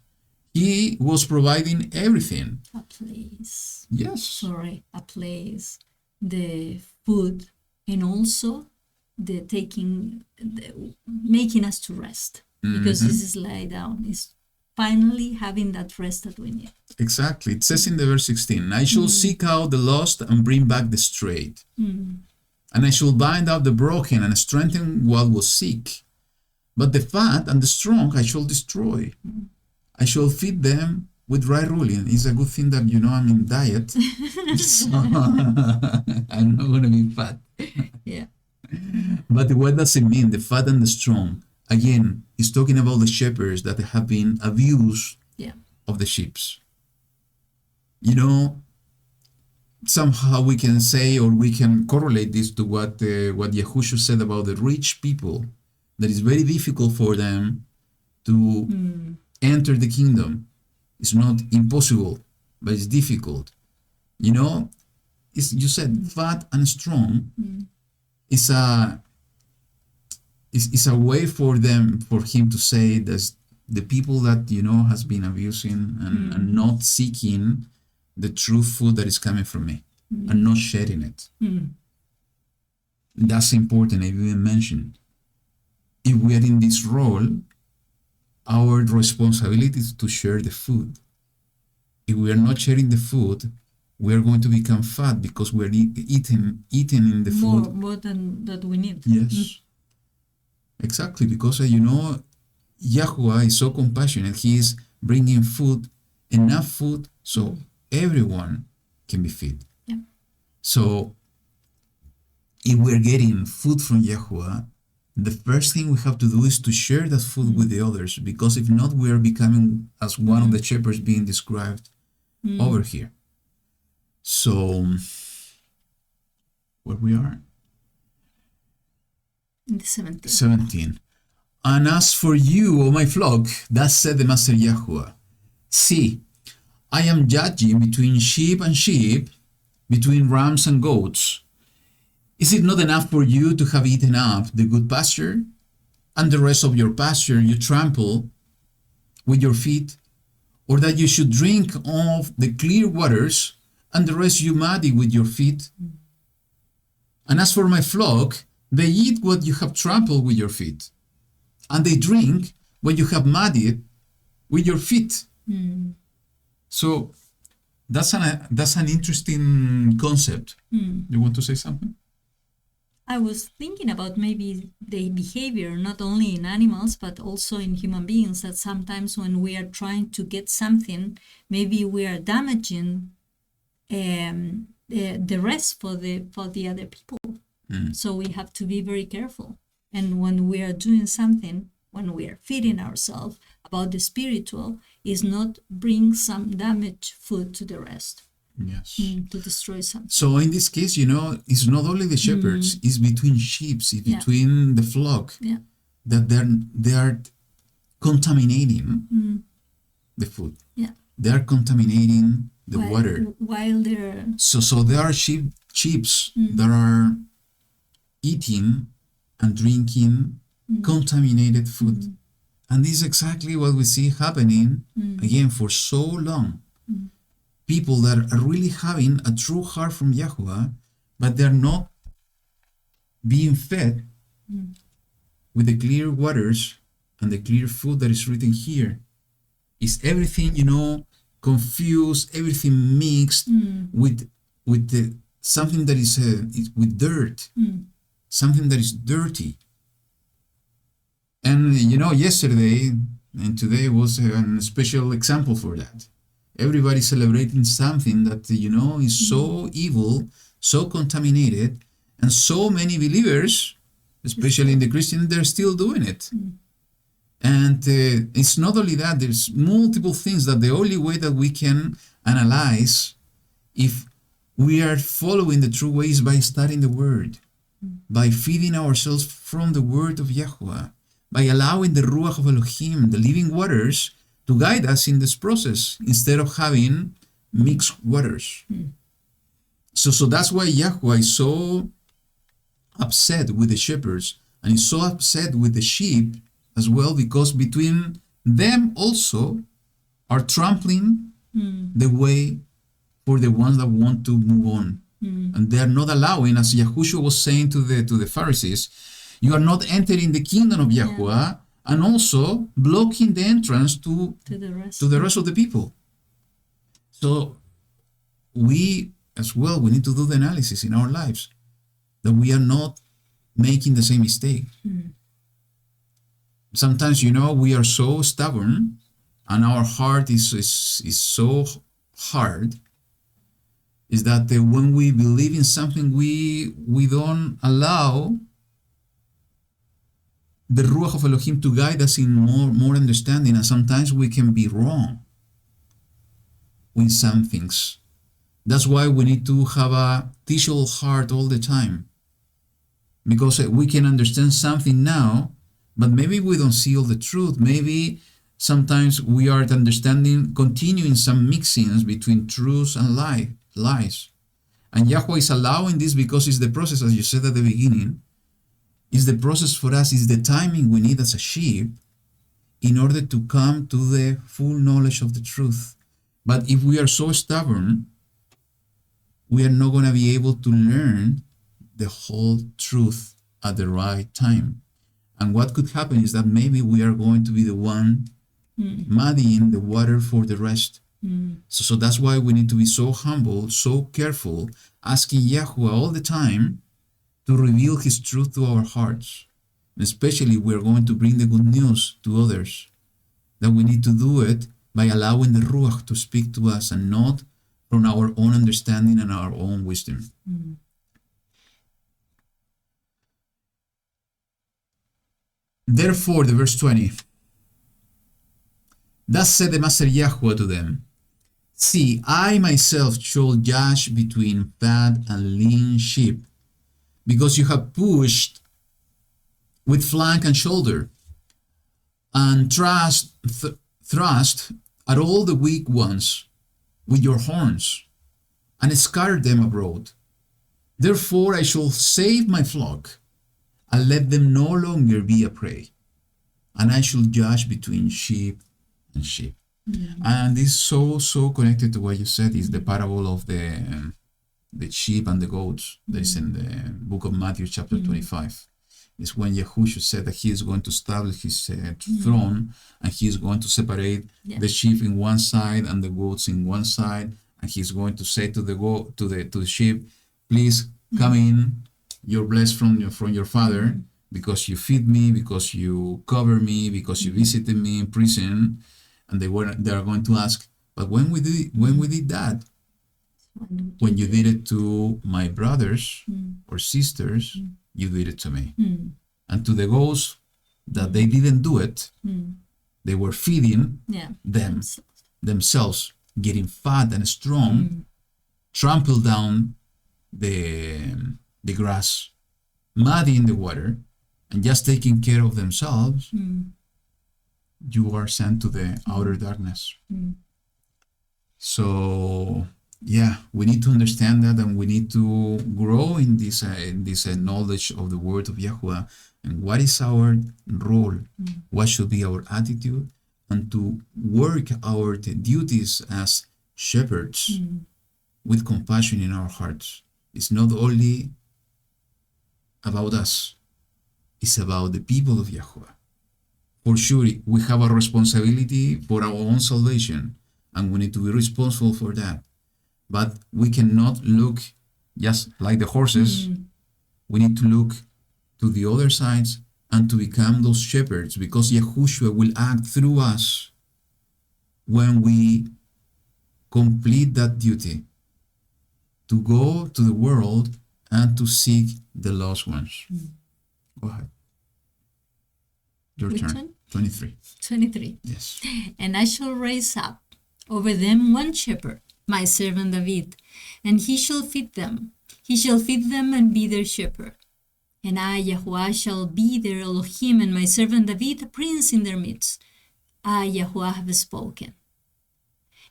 S1: He was providing everything.
S2: A place.
S1: Yes.
S2: Sorry, a place, the food, and also the making us to rest. Because this is lie down. It's finally having that rest that we need.
S1: Exactly. It says in the verse 16, I shall seek out the lost and bring back the strayed. And I shall bind up the broken and strengthen what was sick. But the fat and the strong I shall destroy. I shall feed them with right ruling. It's a good thing that, I'm in diet. So I'm not going to be fat.
S2: Yeah.
S1: But what does it mean, the fat and the strong? Again, it's talking about the shepherds that have been abused of the sheep. Somehow we can say, or we can correlate this to what YaHuWaH said about the rich people, that it's very difficult for them to enter the kingdom. It's not impossible, but it's difficult. You said fat and strong. It's a way for him to say that the people that has been abusing and not seeking the true food that is coming from me and not sharing it. That's important. I even mentioned, if we are in this role, our responsibility is to share the food. If we are not sharing the food, we are going to become fat because we are eating in the food
S2: more than that we need.
S1: Yes. Exactly, because YaHuWaH is so compassionate. He is bringing food, enough food, so everyone can be fed.
S2: Yeah.
S1: So if we're getting food from YaHuWaH, the first thing we have to do is to share that food with the others, because if not, we are becoming as one of the shepherds being described over here. So, where we are?
S2: In the 17th.
S1: 17. And as for you, O my flock, thus said the Master YaHuWaH, see, I am judging between sheep and sheep, between rams and goats. Is it not enough for you to have eaten up the good pasture, and the rest of your pasture you trample with your feet, or that you should drink of the clear waters, and the rest you muddy with your feet? And as for my flock, they eat what you have trampled with your feet, and they drink what you have muddied with your feet. So that's an interesting concept. You want to say something?
S2: I was thinking about maybe the behavior, not only in animals, but also in human beings, that sometimes when we are trying to get something, maybe we are damaging the rest for the other people. So we have to be very careful. And when we are doing something, when we are feeding ourselves about the spiritual, is not bring some damaged food to the rest.
S1: Yes.
S2: To destroy something.
S1: So in this case, it's not only the shepherds, it's between sheep, it's between the flock, that they are contaminating the food.
S2: Yeah.
S1: They are contaminating the water.
S2: While they're...
S1: So there are sheep that are eating and drinking contaminated food. And this is exactly what we see happening, again, for so long. People that are really having a true heart from YaHuWaH, but they're not being fed with the clear waters and the clear food that is written here. Is everything, confused, everything mixed with something that is with dirt, something that is dirty. And yesterday and today was a special example for that. Everybody celebrating something that, is so evil, so contaminated, and so many believers, especially in the Christian, they're still doing it. And it's not only that, there's multiple things that the only way that we can analyze if we are following the true way is by studying the Word, by feeding ourselves from the Word of YaHuWaH, by allowing the Ruach of Elohim, the living waters, to guide us in this process instead of having mixed waters. So that's why YaHuWaH is so upset with the shepherds, and is so upset with the sheep as well, because between them also are trampling the way for the ones that want to move on. And they are not allowing, as Yahushua was saying to the Pharisees, you are not entering the kingdom of YaHuWaH, and also blocking the entrance to the rest of the people. So we as well, we need to do the analysis in our lives that we are not making the same mistake. Sometimes, we are so stubborn and our heart is so hard, is that when we believe in something, we don't allow the Ruach of Elohim to guide us in more understanding, and sometimes we can be wrong with some things. That's why we need to have a teachable heart all the time, because we can understand something now, but maybe we don't see all the truth. Maybe sometimes we are continuing some mixings between truths and lies. And YaHuWaH is allowing this because it's the process, as you said at the beginning. Is the process for us, is the timing we need as a sheep in order to come to the full knowledge of the truth. But if we are so stubborn, we are not going to be able to learn the whole truth at the right time. And what could happen is that maybe we are going to be the one muddying the water for the rest. So that's why we need to be so humble, so careful, asking YaHuWaH all the time to reveal His truth to our hearts. Especially if we're going to bring the good news to others, that we need to do it by allowing the Ruach to speak to us and not from our own understanding and our own wisdom. Therefore, the verse 20, thus said the Master YaHuWaH to them, see, I myself shall judge between fat and lean sheep, because you have pushed with flank and shoulder, and thrust at all the weak ones with your horns, and scattered them abroad. Therefore I shall save my flock, and let them no longer be a prey, and I shall judge between sheep and sheep. Mm-hmm. And this is so connected to what you said, is the parable of the sheep and the goats that is in the book of Matthew chapter 25. It's when Yahushua said that he is going to establish his throne, and he is going to separate the sheep in one side and the goats in one side, and he's going to say to the sheep, please come in, you're blessed from your father, because you feed me, because you cover me, because you visited me in prison. And they are going to ask, but when we did that, when you did it to my brothers or sisters, you did it to me. And to the goats that they didn't do it, they were feeding themselves, getting fat and strong, trample down the grass, muddying the water, and just taking care of themselves. You are sent to the outer darkness. So we need to understand that, and we need to grow in this knowledge of the word of YaHuWaH, and what is our role, what should be our attitude, and to work our duties as shepherds with compassion in our hearts. It's not only about us, it's about the people of YaHuWaH. For sure, we have a responsibility for our own salvation, and we need to be responsible for that. But we cannot look just like the horses. We need to look to the other sides and to become those shepherds, because Yahushua will act through us when we complete that duty to go to the world and to seek the lost ones. Go ahead. Your
S2: Which
S1: turn.
S2: one?
S1: 23.
S2: 23.
S1: Yes.
S2: And I shall raise up over them one shepherd, my servant David, and he shall feed them. He shall feed them and be their shepherd. And I, YaHuWaH, shall be their Elohim, and my servant David a prince in their midst. I, YaHuWaH, have spoken.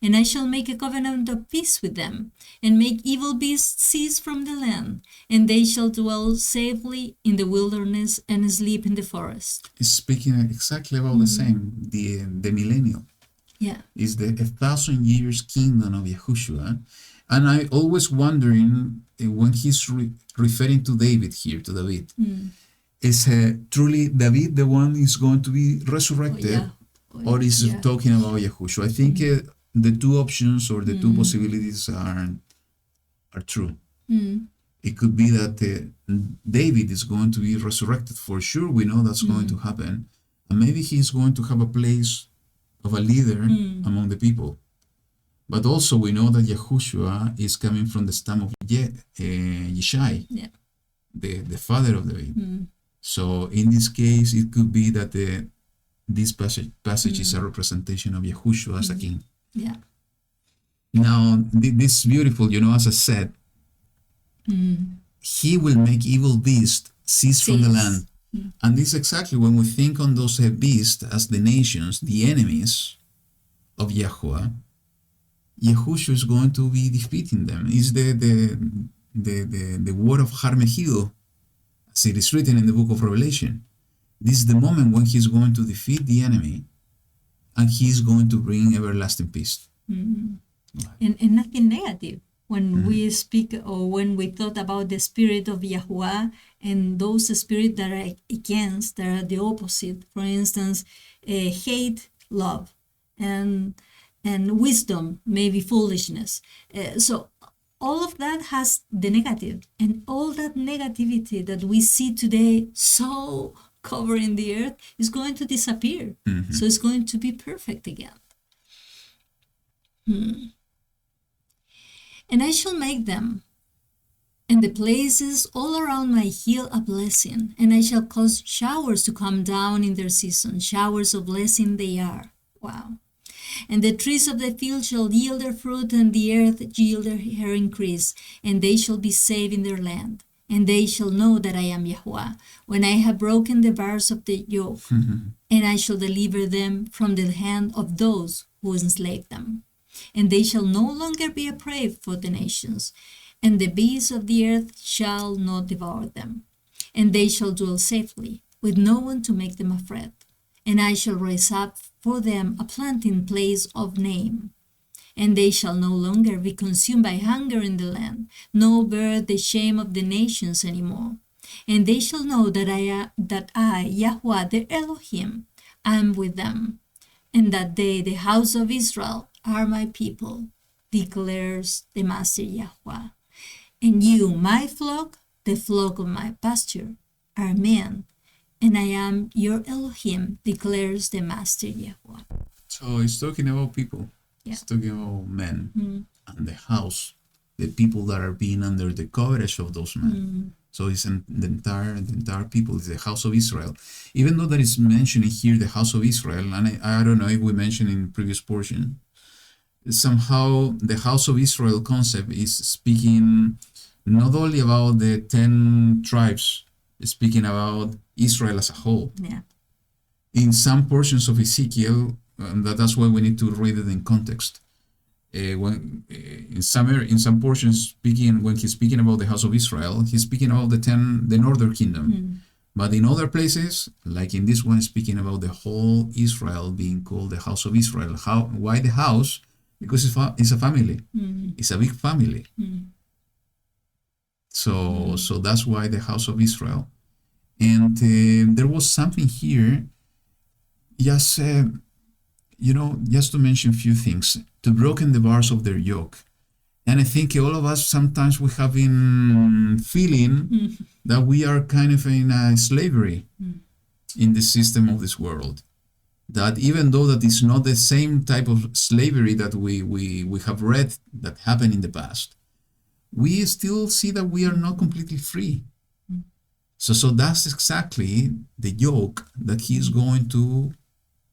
S2: And I shall make a covenant of peace with them, and make evil beasts cease from the land, and they shall dwell safely in the wilderness and sleep in the forest.
S1: It's speaking exactly about the same, the millennial.
S2: Yeah.
S1: Is the 1,000 years kingdom of Yahushua. And I always wondering when he's referring to David here, to David, is truly David the one is going to be resurrected, or is it talking about Yahushua? I think the two options or the two possibilities are true. It could be that David is going to be resurrected. For sure, we know that's going to happen. And maybe he's going to have a place of a leader among the people. But also we know that Yahushua is coming from the stem of Yishai, the father of David. So in this case, it could be that this passage is a representation of Yahushua as a king.
S2: Yeah.
S1: Now, this is beautiful, as I said. He will make evil beasts cease from the land. And this is exactly when we think on those beasts as the nations, the enemies of YaHuWaH, Yahushua is going to be defeating them. It's the word of Har-Megiddo, as it is written in the book of Revelation. This is the moment when he's going to defeat the enemy, and he's going to bring everlasting peace.
S2: And nothing negative. When we speak or when we thought about the spirit of YaHuWaH and those spirits that are against, that are the opposite, for instance, hate, love, and wisdom, maybe foolishness. So all of that has the negative, and all that negativity that we see today so covering the earth is going to disappear. So it's going to be perfect again. And I shall make them And the places all around my hill a blessing, and I shall cause showers to come down in their season. Showers of blessing they are. Wow. And the trees of the field shall yield their fruit, and the earth yield her increase, and they shall be safe in their land. And they shall know that I am YaHuWaH, when I have broken the bars of the yoke, and I shall deliver them from the hand of those who enslave them. And they shall no longer be a prey for the nations, and the beasts of the earth shall not devour them. And they shall dwell safely, with no one to make them afraid. And I shall raise up for them a planting place of name. And they shall no longer be consumed by hunger in the land, nor bear the shame of the nations any more. And they shall know that I, YaHuWaH, their Elohim, am with them, and that they, the house of Israel, are my people, declares the Master YaHuWaH. And you, my flock, the flock of my pasture, are men, and I am your Elohim, declares the Master YaHuWaH.
S1: So it's talking about people.
S2: Yeah.
S1: It's talking about men and the house, the people that are being under the coverage of those men. So it's the entire people, is the house of Israel. Even though that is mentioning here the house of Israel, and I don't know if we mentioned in previous portion, somehow the house of Israel concept is speaking not only about the 10 tribes, it's speaking about Israel as a whole.
S2: Yeah.
S1: In some portions of Ezekiel, that's why we need to read it in context. In some portions, when he's speaking about the house of Israel, he's speaking about the northern kingdom. But in other places, like in this one, speaking about the whole Israel being called the house of Israel. Why the house? Because it's a family. It's a big family. So that's why the house of Israel. And there was something here, just to mention a few things, to broken the bars of their yoke. And I think all of us, sometimes we have been feeling that we are kind of in a slavery in the system of this world. That even though that is not the same type of slavery that we have read that happened in the past, we still see that we are not completely free. So that's exactly the yoke that he is going to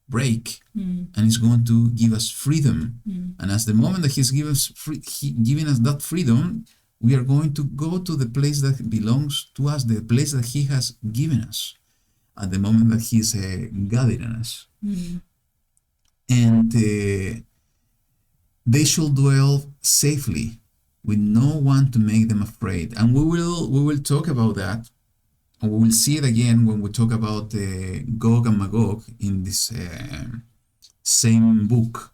S1: break, and he's going to give us freedom. And as the moment that he's giving us that freedom, we are going to go to the place that belongs to us, the place that he has given us at the moment that he's gathering us. And they shall dwell safely with no one to make them afraid. And we will talk about that. And we will see it again when we talk about Gog and Magog in this same book.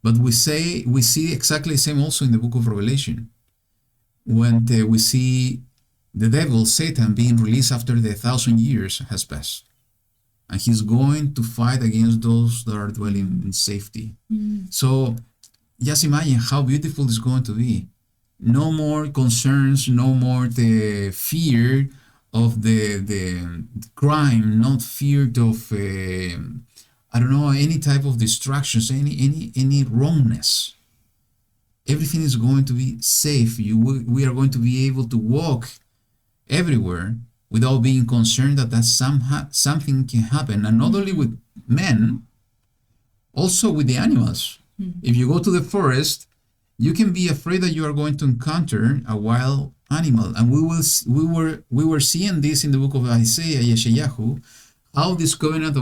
S1: But we see exactly the same also in the book of Revelation, when we see the devil, Satan, being released after the 1,000 years has passed. And he's going to fight against those that are dwelling in safety. So just imagine how beautiful it's going to be. No more concerns, no more the fear of the crime, not feared of any type of distractions, any wrongness. Everything is going to be safe. We are going to be able to walk everywhere without being concerned that something can happen, and not only with men, also with the animals. If you go to the forest, you can be afraid that you are going to encounter a wild animal, and we were seeing this in the book of Isaiah, Yeshayahu, how this covenant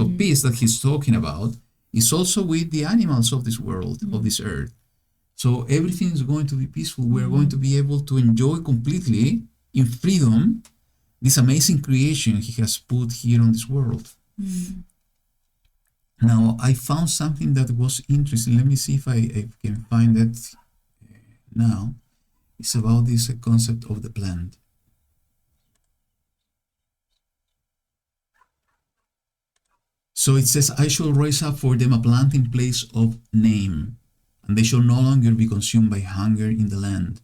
S1: of peace that he's talking about is also with the animals of this world, of this earth. So everything is going to be peaceful. We're going to be able to enjoy completely in freedom this amazing creation he has put here on this world. Now, I found something that was interesting. Let me see if I can find it now. It's about this concept of the plant. So it says, I shall raise up for them a planting place of name, and they shall no longer be consumed by hunger in the land.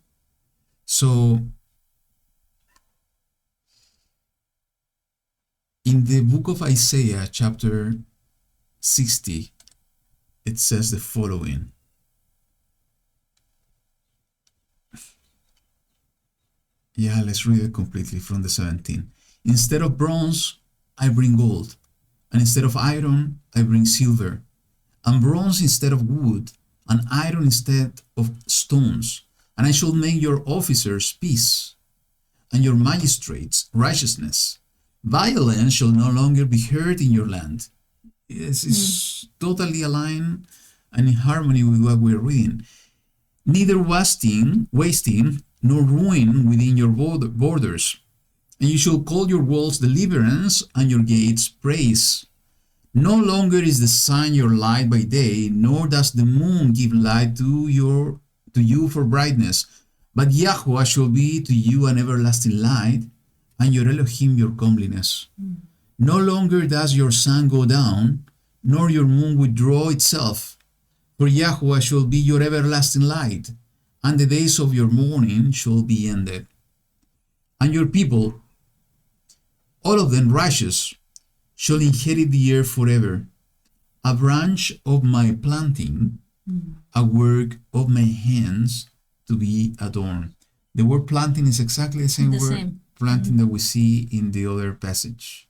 S1: So in the book of Isaiah, chapter 60, it says the following. Yeah, let's read it completely from the 17. Instead of bronze, I bring gold, and instead of iron, I bring silver, and bronze instead of wood, and iron instead of stones. And I shall make your officers peace, and your magistrates righteousness. Violence shall no longer be heard in your land. This is totally aligned and in harmony with what we're reading. Neither wasting nor ruin within your borders. And you shall call your walls deliverance and your gates praise. No longer is the sun your light by day, nor does the moon give light to you for brightness. But YaHuWaH shall be to you an everlasting light, and your Elohim your comeliness. No longer does your sun go down, nor your moon withdraw itself. For YaHuWaH shall be your everlasting light, and the days of your mourning shall be ended. And your people, all of them righteous, shall inherit the earth forever. A branch of my planting, a work of my hands to be adorned. The word planting is exactly the same word planting that we see in the other passage.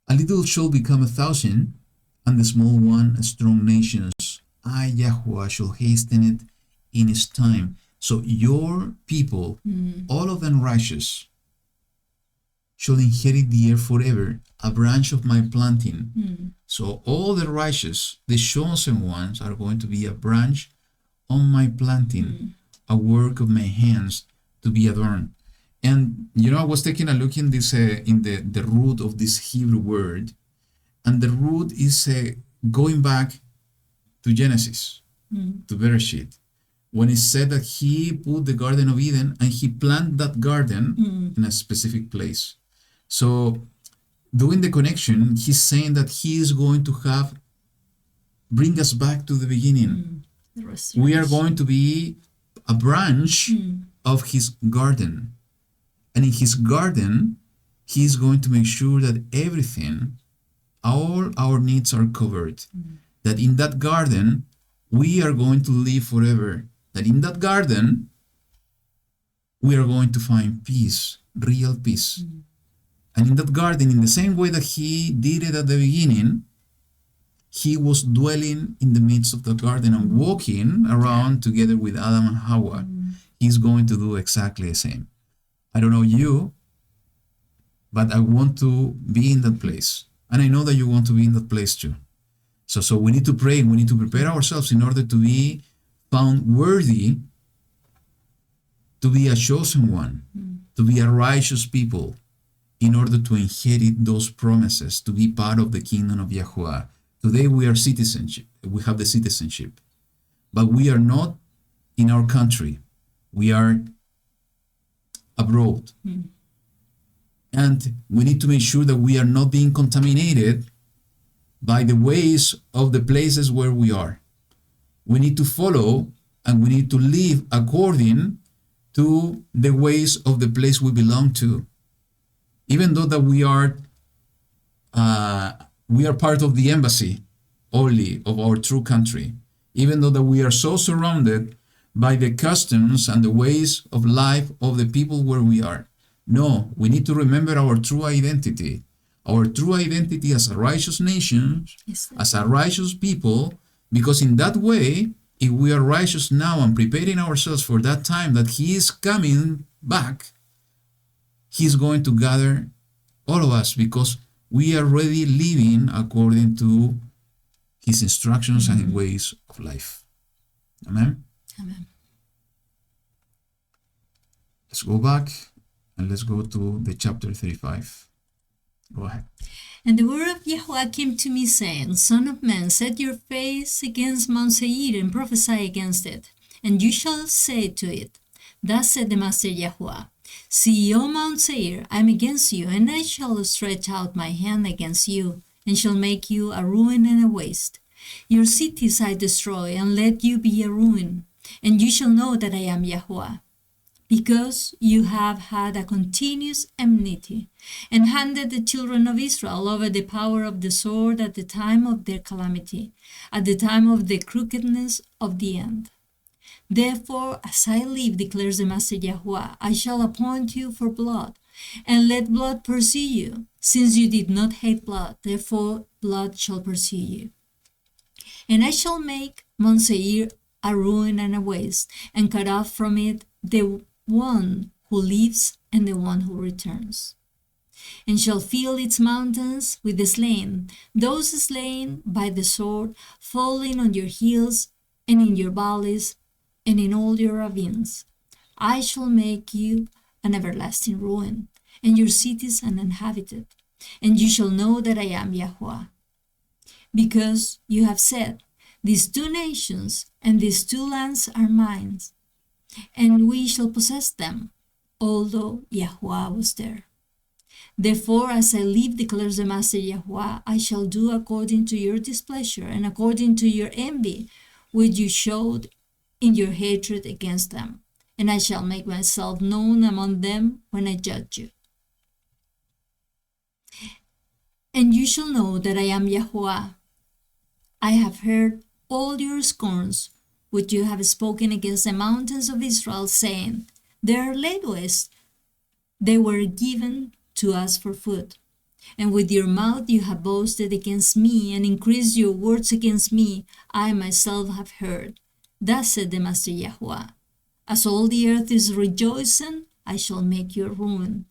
S1: A little shall become 1,000, and the small one a strong nations. I, YaHuWaH, shall hasten it in its time. So your people, all of them righteous, shall inherit the earth forever, a branch of my planting. So all the righteous, the chosen ones, are going to be a branch on my planting, a work of my hands to be adorned. And I was taking a look in this in the root of this Hebrew word, and the root is going back to Genesis, to Bereshit, when it said that he put the Garden of Eden and he planted that garden in a specific place. So doing the connection, he's saying that he is going to bring us back to the beginning. We are going to be a branch of his garden. And in his garden, he is going to make sure that everything, all our needs are covered. That in that garden, we are going to live forever. That in that garden, we are going to find peace, real peace. And in that garden, in the same way that he did it at the beginning, he was dwelling in the midst of the garden and walking around together with Adam and Hawa. He's going to do exactly the same. I don't know you, but I want to be in that place. And I know that you want to be in that place too. So we need to pray. We need to prepare ourselves in order to be found worthy to be a chosen one, to be a righteous people, in order to inherit those promises, to be part of the kingdom of YaHuWaH. Today we are citizenship. We have the citizenship. But we are not in our country. We are abroad. And we need to make sure that we are not being contaminated by the ways of the places where we are. We need to follow and we need to live according to the ways of the place we belong to. Even though that we are part of the embassy only of our true country, even though that we are so surrounded by the customs and the ways of life of the people where we are. No, we need to remember our true identity. Our true identity as a righteous nation, as a righteous people, because in that way, if we are righteous now and preparing ourselves for that time that he is coming back, he's going to gather all of us because we are already living according to his instructions and ways of life. Amen?
S2: Amen.
S1: Let's go back and let's go to the chapter 35. Go ahead.
S2: And the word of YaHuWaH came to me, saying, Son of man, set your face against Mount Seir and prophesy against it. And you shall say to it, Thus said the Master YaHuWaH, See, O Mount Seir, I am against you, and I shall stretch out my hand against you, and shall make you a ruin and a waste. Your cities I destroy, and let you be a ruin, and you shall know that I am YaHuWaH. Because you have had a continuous enmity, and handed the children of Israel over the power of the sword at the time of their calamity, at the time of the crookedness of the end. Therefore, as I live, declares the Master YaHuWaH, I shall appoint you for blood, and let blood pursue you, since you did not hate blood. Therefore, blood shall pursue you. And I shall make Mount Seir a ruin and a waste, and cut off from it the one who lives and the one who returns. And shall fill its mountains with the slain, those slain by the sword, falling on your hills and in your valleys and in all your ravines. I shall make you an everlasting ruin, and your cities uninhabited. And you shall know that I am YaHuWaH. Because you have said, these two nations and these two lands are mine, and we shall possess them, although YaHuWaH was there. Therefore, as I live, declares the Master YaHuWaH, I shall do according to your displeasure and according to your envy, which you showed in your hatred against them. And I shall make myself known among them when I judge you. And you shall know that I am YaHuWaH. I have heard all your scorns, which you have spoken against the mountains of Israel, saying, they are laid waste. They were given to us for food. And with your mouth you have boasted against me and increased your words against me. I myself have heard. Thus said the Master YaHuWaH, as all the earth is rejoicing, I shall make you a ruin.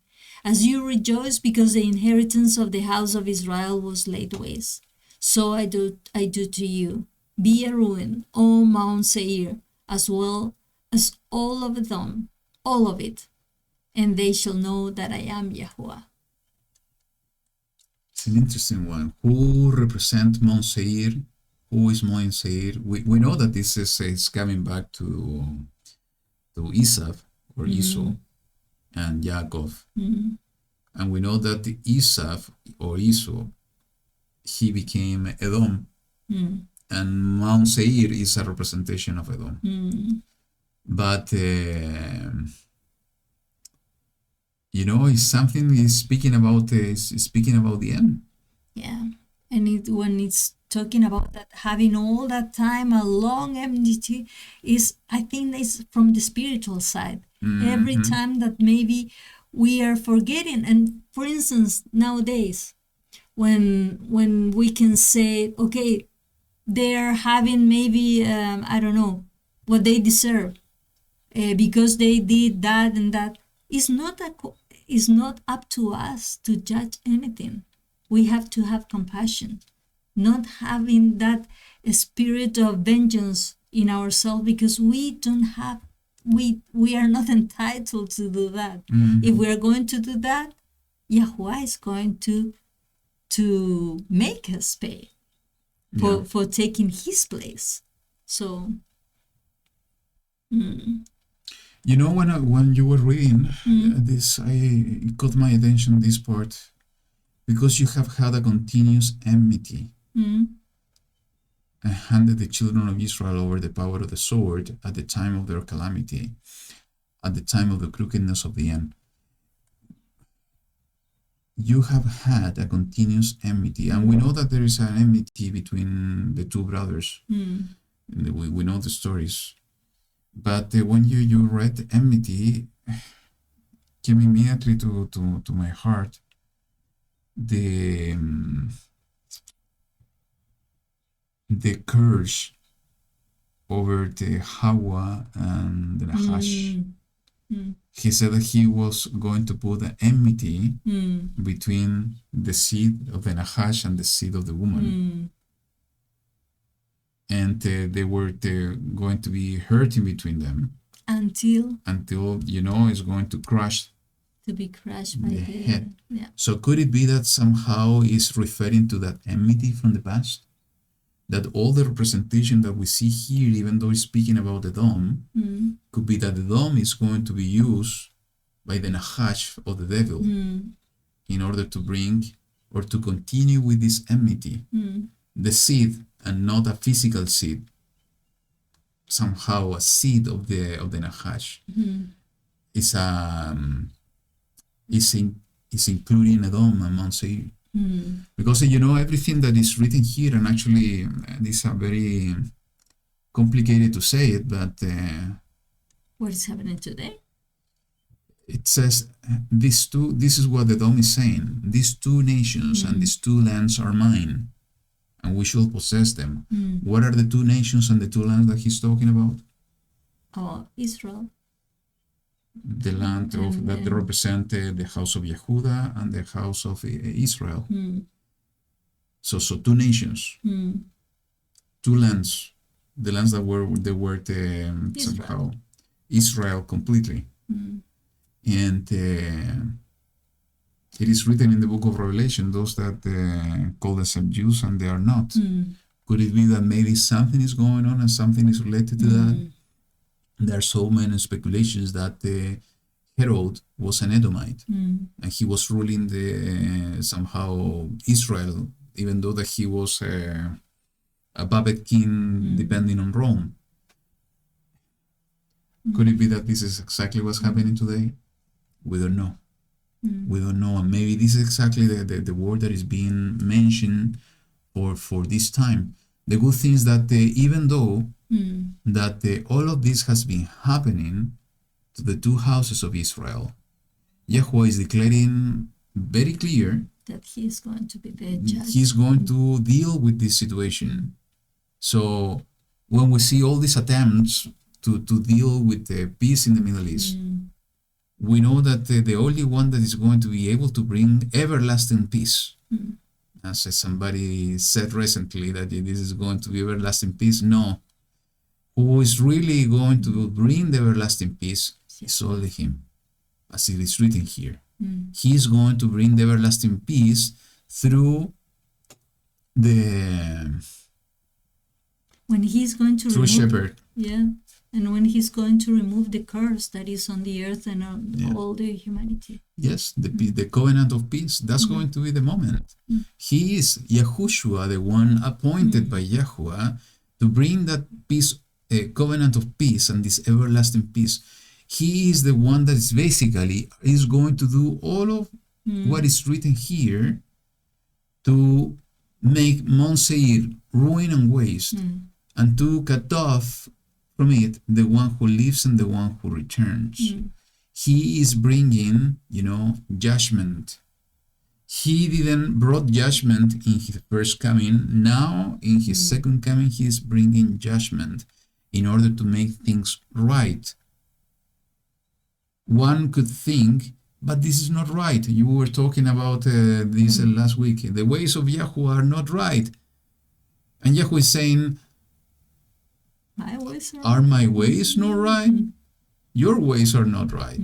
S2: As you rejoice because the inheritance of the house of Israel was laid waste, so I do to you. Be a ruin, O Mount Seir, as well as all of them, all of it. And they shall know that I am YaHuWaH.
S1: It's an interesting one. Who represent Mount Seir? Who is Mount Seir? We know that this is coming back to Esau or Esau and Yaakov. And we know that the Esau or Esau, he became Edom. And Mount Seir is a representation of Edom. But it's something is speaking about the end.
S2: Yeah, and when it's talking about that, having all that time, a long enmity, I think it's from the spiritual side. Every time that maybe we are forgetting, and for instance, nowadays, when we can say, okay, they're having maybe I don't know what they deserve because they did that and that. It's not up to us to judge anything. We have to have compassion, not having that spirit of vengeance in ourselves, because we are not entitled to do that. If we are going to do that, YaHuWaH is going to make us pay for taking his place. So
S1: when you were reading this, it caught my attention, this part, because you have had a continuous enmity and handed the children of Israel over the power of the sword at the time of their calamity, at the time of the crookedness of the end. You have had a continuous enmity, and we know that there is an enmity between the two brothers. We know the stories. But when you read enmity, came immediately to my heart the curse over the Hawa and the Nahash. He said that he was going to put an enmity between the seed of the Nahash and the seed of the woman. And they were going to be hurting between them until it's going to crush
S2: to be crushed by the
S1: head.
S2: Yeah.
S1: So could it be that somehow is referring to that enmity from the past? That all the representation that we see here, even though it's speaking about the dome, could be that the dome is going to be used by the Nahash of the devil in order to bring or to continue with this enmity. The seed, and not a physical seed, somehow a seed of the Nahash, is including Edom and Mount Seir. Because everything that is written here, and actually these are very complicated to say it, but
S2: What's happening today?
S1: it says this is what the Dom is saying. These two nations and these two lands are mine, and we shall possess them. What are the two nations and the two lands that he's talking about?
S2: Oh, Israel.
S1: The land of that represent the house of Yehuda and the house of Israel. So two nations, two lands, the lands that were the word somehow Israel completely. And it is written in the book of Revelation, those that call themselves Jews and they are not. Could it be that maybe something is going on and something is related to that? There are so many speculations that Herod was an Edomite and he was ruling somehow Israel, even though that he was a puppet king depending on Rome. Could it be that this is exactly what's happening today? We don't know. We don't know, and maybe this is exactly the word that is being mentioned for this time. The good thing is that even though that all of this has been happening to the two houses of Israel, YaHuWaH is declaring very clear
S2: that he is going to be the judge.
S1: He's going to deal with this situation. So when we see all these attempts to deal with the peace in the Middle East, we know that the only one that is going to be able to bring everlasting peace, as somebody said recently, that this is going to be everlasting peace. No. Who is really going to bring the everlasting peace is only him, as it is written here. He is going to bring the everlasting peace through
S2: when he's going to
S1: through shepherd.
S2: Yeah. And when he's going to remove the curse that is on the earth and on all the humanity.
S1: Yes, the covenant of peace, that's going to be the moment. He is YaHuWaH, the one appointed by YaHuWaH to bring that peace, covenant of peace and this everlasting peace. He is the one that is basically is going to do all of what is written here to make Mount Seir ruin and waste and to cut off from it the one who lives and the one who returns. He is bringing, judgment. He didn't brought judgment in his first coming. Now in his second coming, he is bringing judgment in order to make things right. One could think, but this is not right. You were talking about this last week. The ways of YaHuWaH are not right. And YaHuWaH is saying,
S2: my ways
S1: are my ways not right? Your ways are not right.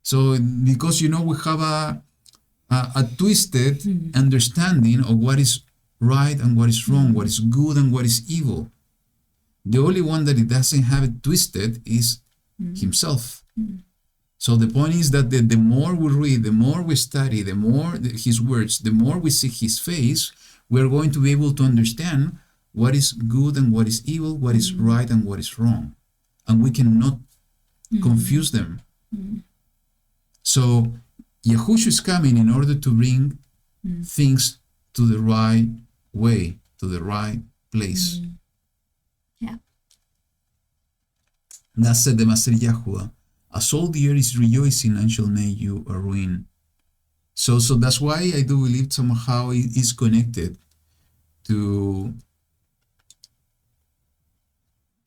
S1: So because we have a twisted understanding of what is right and what is wrong, what is good and what is evil. The only one that it doesn't have it twisted is himself. So the point is that the more we read, the more we study, the more his words, the more we seek his face, we're going to be able to understand what is good and what is evil, what is right and what is wrong. And we cannot confuse them. So YaHuWaH is coming in order to bring things to the right way, to the right place.
S2: Yeah.
S1: That said the Master YaHuWaH, as all the earth is rejoicing and shall make you a ruin. So that's why I do believe somehow it is connected to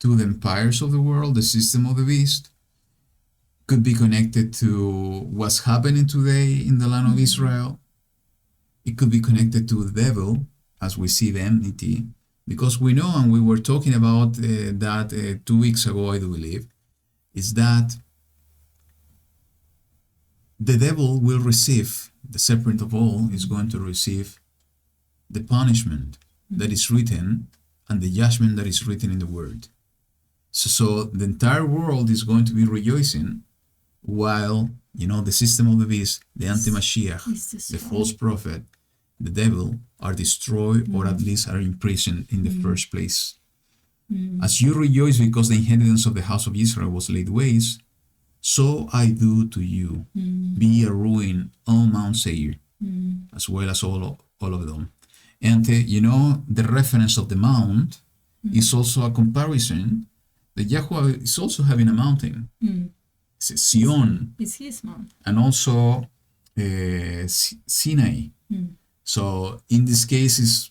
S1: the empires of the world, the system of the beast. Could be connected to what's happening today in the land of Israel. It could be connected to the devil, as we see the enmity, because we know, and we were talking about that 2 weeks ago, I do believe, is that the devil will receive, the serpent of all is going to receive the punishment that is written and the judgment that is written in the word. So the entire world is going to be rejoicing while, the system of the beast, the anti-Mashiach, the false prophet, the devil are destroyed or at least are imprisoned in the first place. As you rejoice because the inheritance of the house of Israel was laid waste, so I do to you. Be a ruin, O Mount Seir, as well as all of them. And the reference of the mount is also a comparison that YaHuWaH is also having a mountain. It's Sion.
S2: It's his mount.
S1: And also Sinai. So in this case, is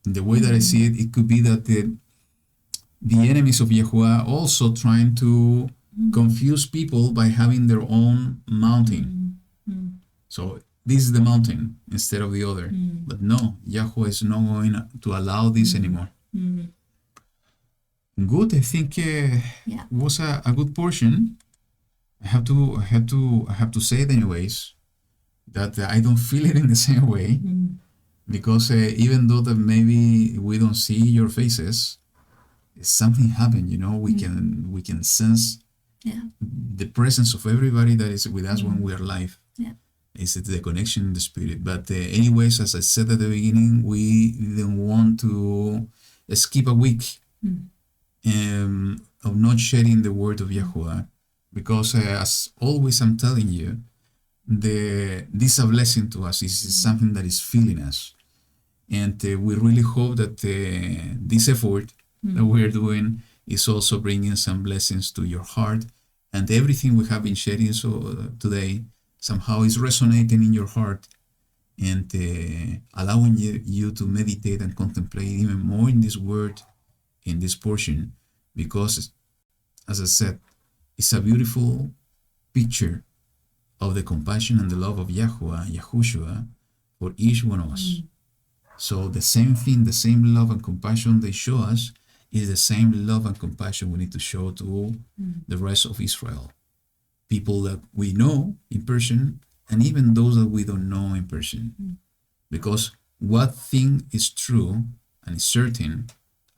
S1: the way that I see it, it could be that the enemies of YaHuWaH also trying to confuse people by having their own mountain. So this is the mountain instead of the other. But no, YaHuWaH is not going to allow this anymore. Good. I think was a good portion. I have to say it anyways, that I don't feel it in the same way, because even though that maybe we don't see your faces, something happened. We can sense the presence of everybody that is with us when we are live. It's the connection in the spirit. But anyways, as I said at the beginning, we didn't want to skip a week of not sharing the word of YaHuWaH, because as always I'm telling you, this is a blessing to us. This is something that is filling us, and we really hope that this effort that we're doing is also bringing some blessings to your heart, and everything we have been sharing today somehow is resonating in your heart, and allowing you to meditate and contemplate even more in this word, in this portion, because, as I said, it's a beautiful picture of the compassion and the love of YaHuWaH, Yahushua, for each one of us. So the same thing, the same love and compassion they show us is the same love and compassion we need to show to the rest of Israel. People that we know in person, and even those that we don't know in person. Because what thing is true and is certain,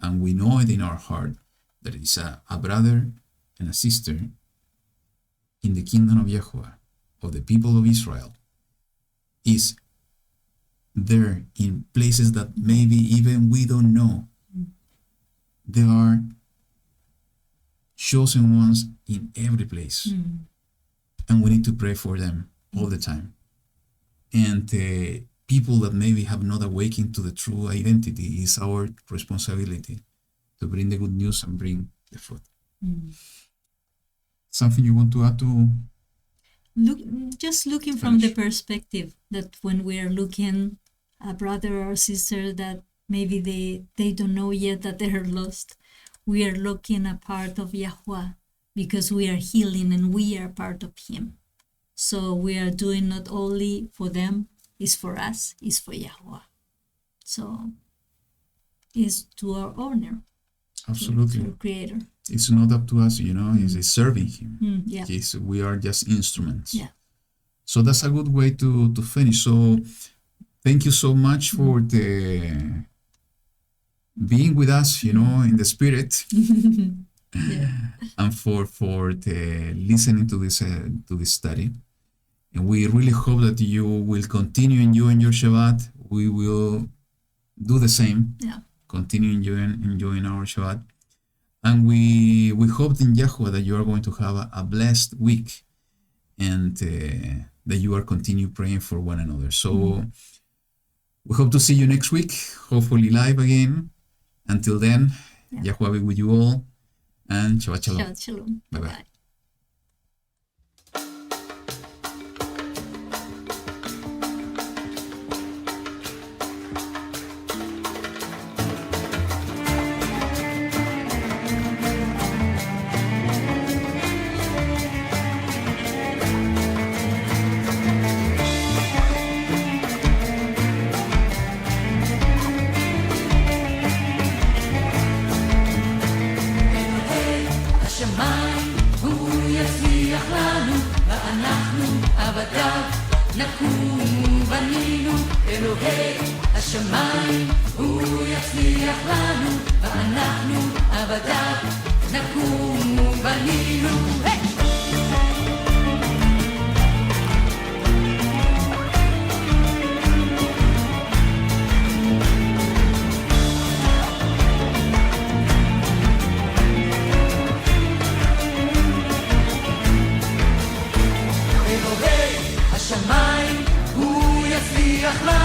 S1: and we know it in our heart, that is a brother and a sister in the kingdom of YaHuWaH, of the people of Israel, is there in places that maybe even we don't know. There are chosen ones in every place, and we need to pray for them all the time. And people that maybe have not awakened to the true identity, is our responsibility to bring the good news and bring the fruit. Something you want to add to?
S2: Just looking from the perspective that when we are looking a brother or sister that maybe they don't know yet that they are lost, we are looking a part of YaHuWaH, because we are healing and we are part of Him. So we are doing not only for them, it's for us, it's for YaHuWaH. So it's to our honor.
S1: Absolutely.
S2: To our Creator.
S1: It's not up to us, it's serving Him.
S2: Yeah.
S1: We are just instruments.
S2: Yeah.
S1: So that's a good way to finish. So thank you so much for being with us, in the spirit, and for listening to this study. And we really hope that you will continue enjoying your Shabbat. We will do the same.
S2: Yeah.
S1: Continue enjoying our Shabbat. And we hope in YaHuWaH that you are going to have a blessed week, and that you are continue praying for one another. So we hope to see you next week, hopefully live again. Until then, YaHuWaH be with you all, and Shabbat Shalom.
S2: Shabbat Shalom.
S1: Bye-bye.
S2: Bye-bye.
S4: השמיים הוא יצליח לנו, ואנחנו עבדיו נקום בנינו. אלוהי השמיים הוא יצליח לנו, ואנחנו עבדיו נקום בנינו. השמיים הוא יצליח לנו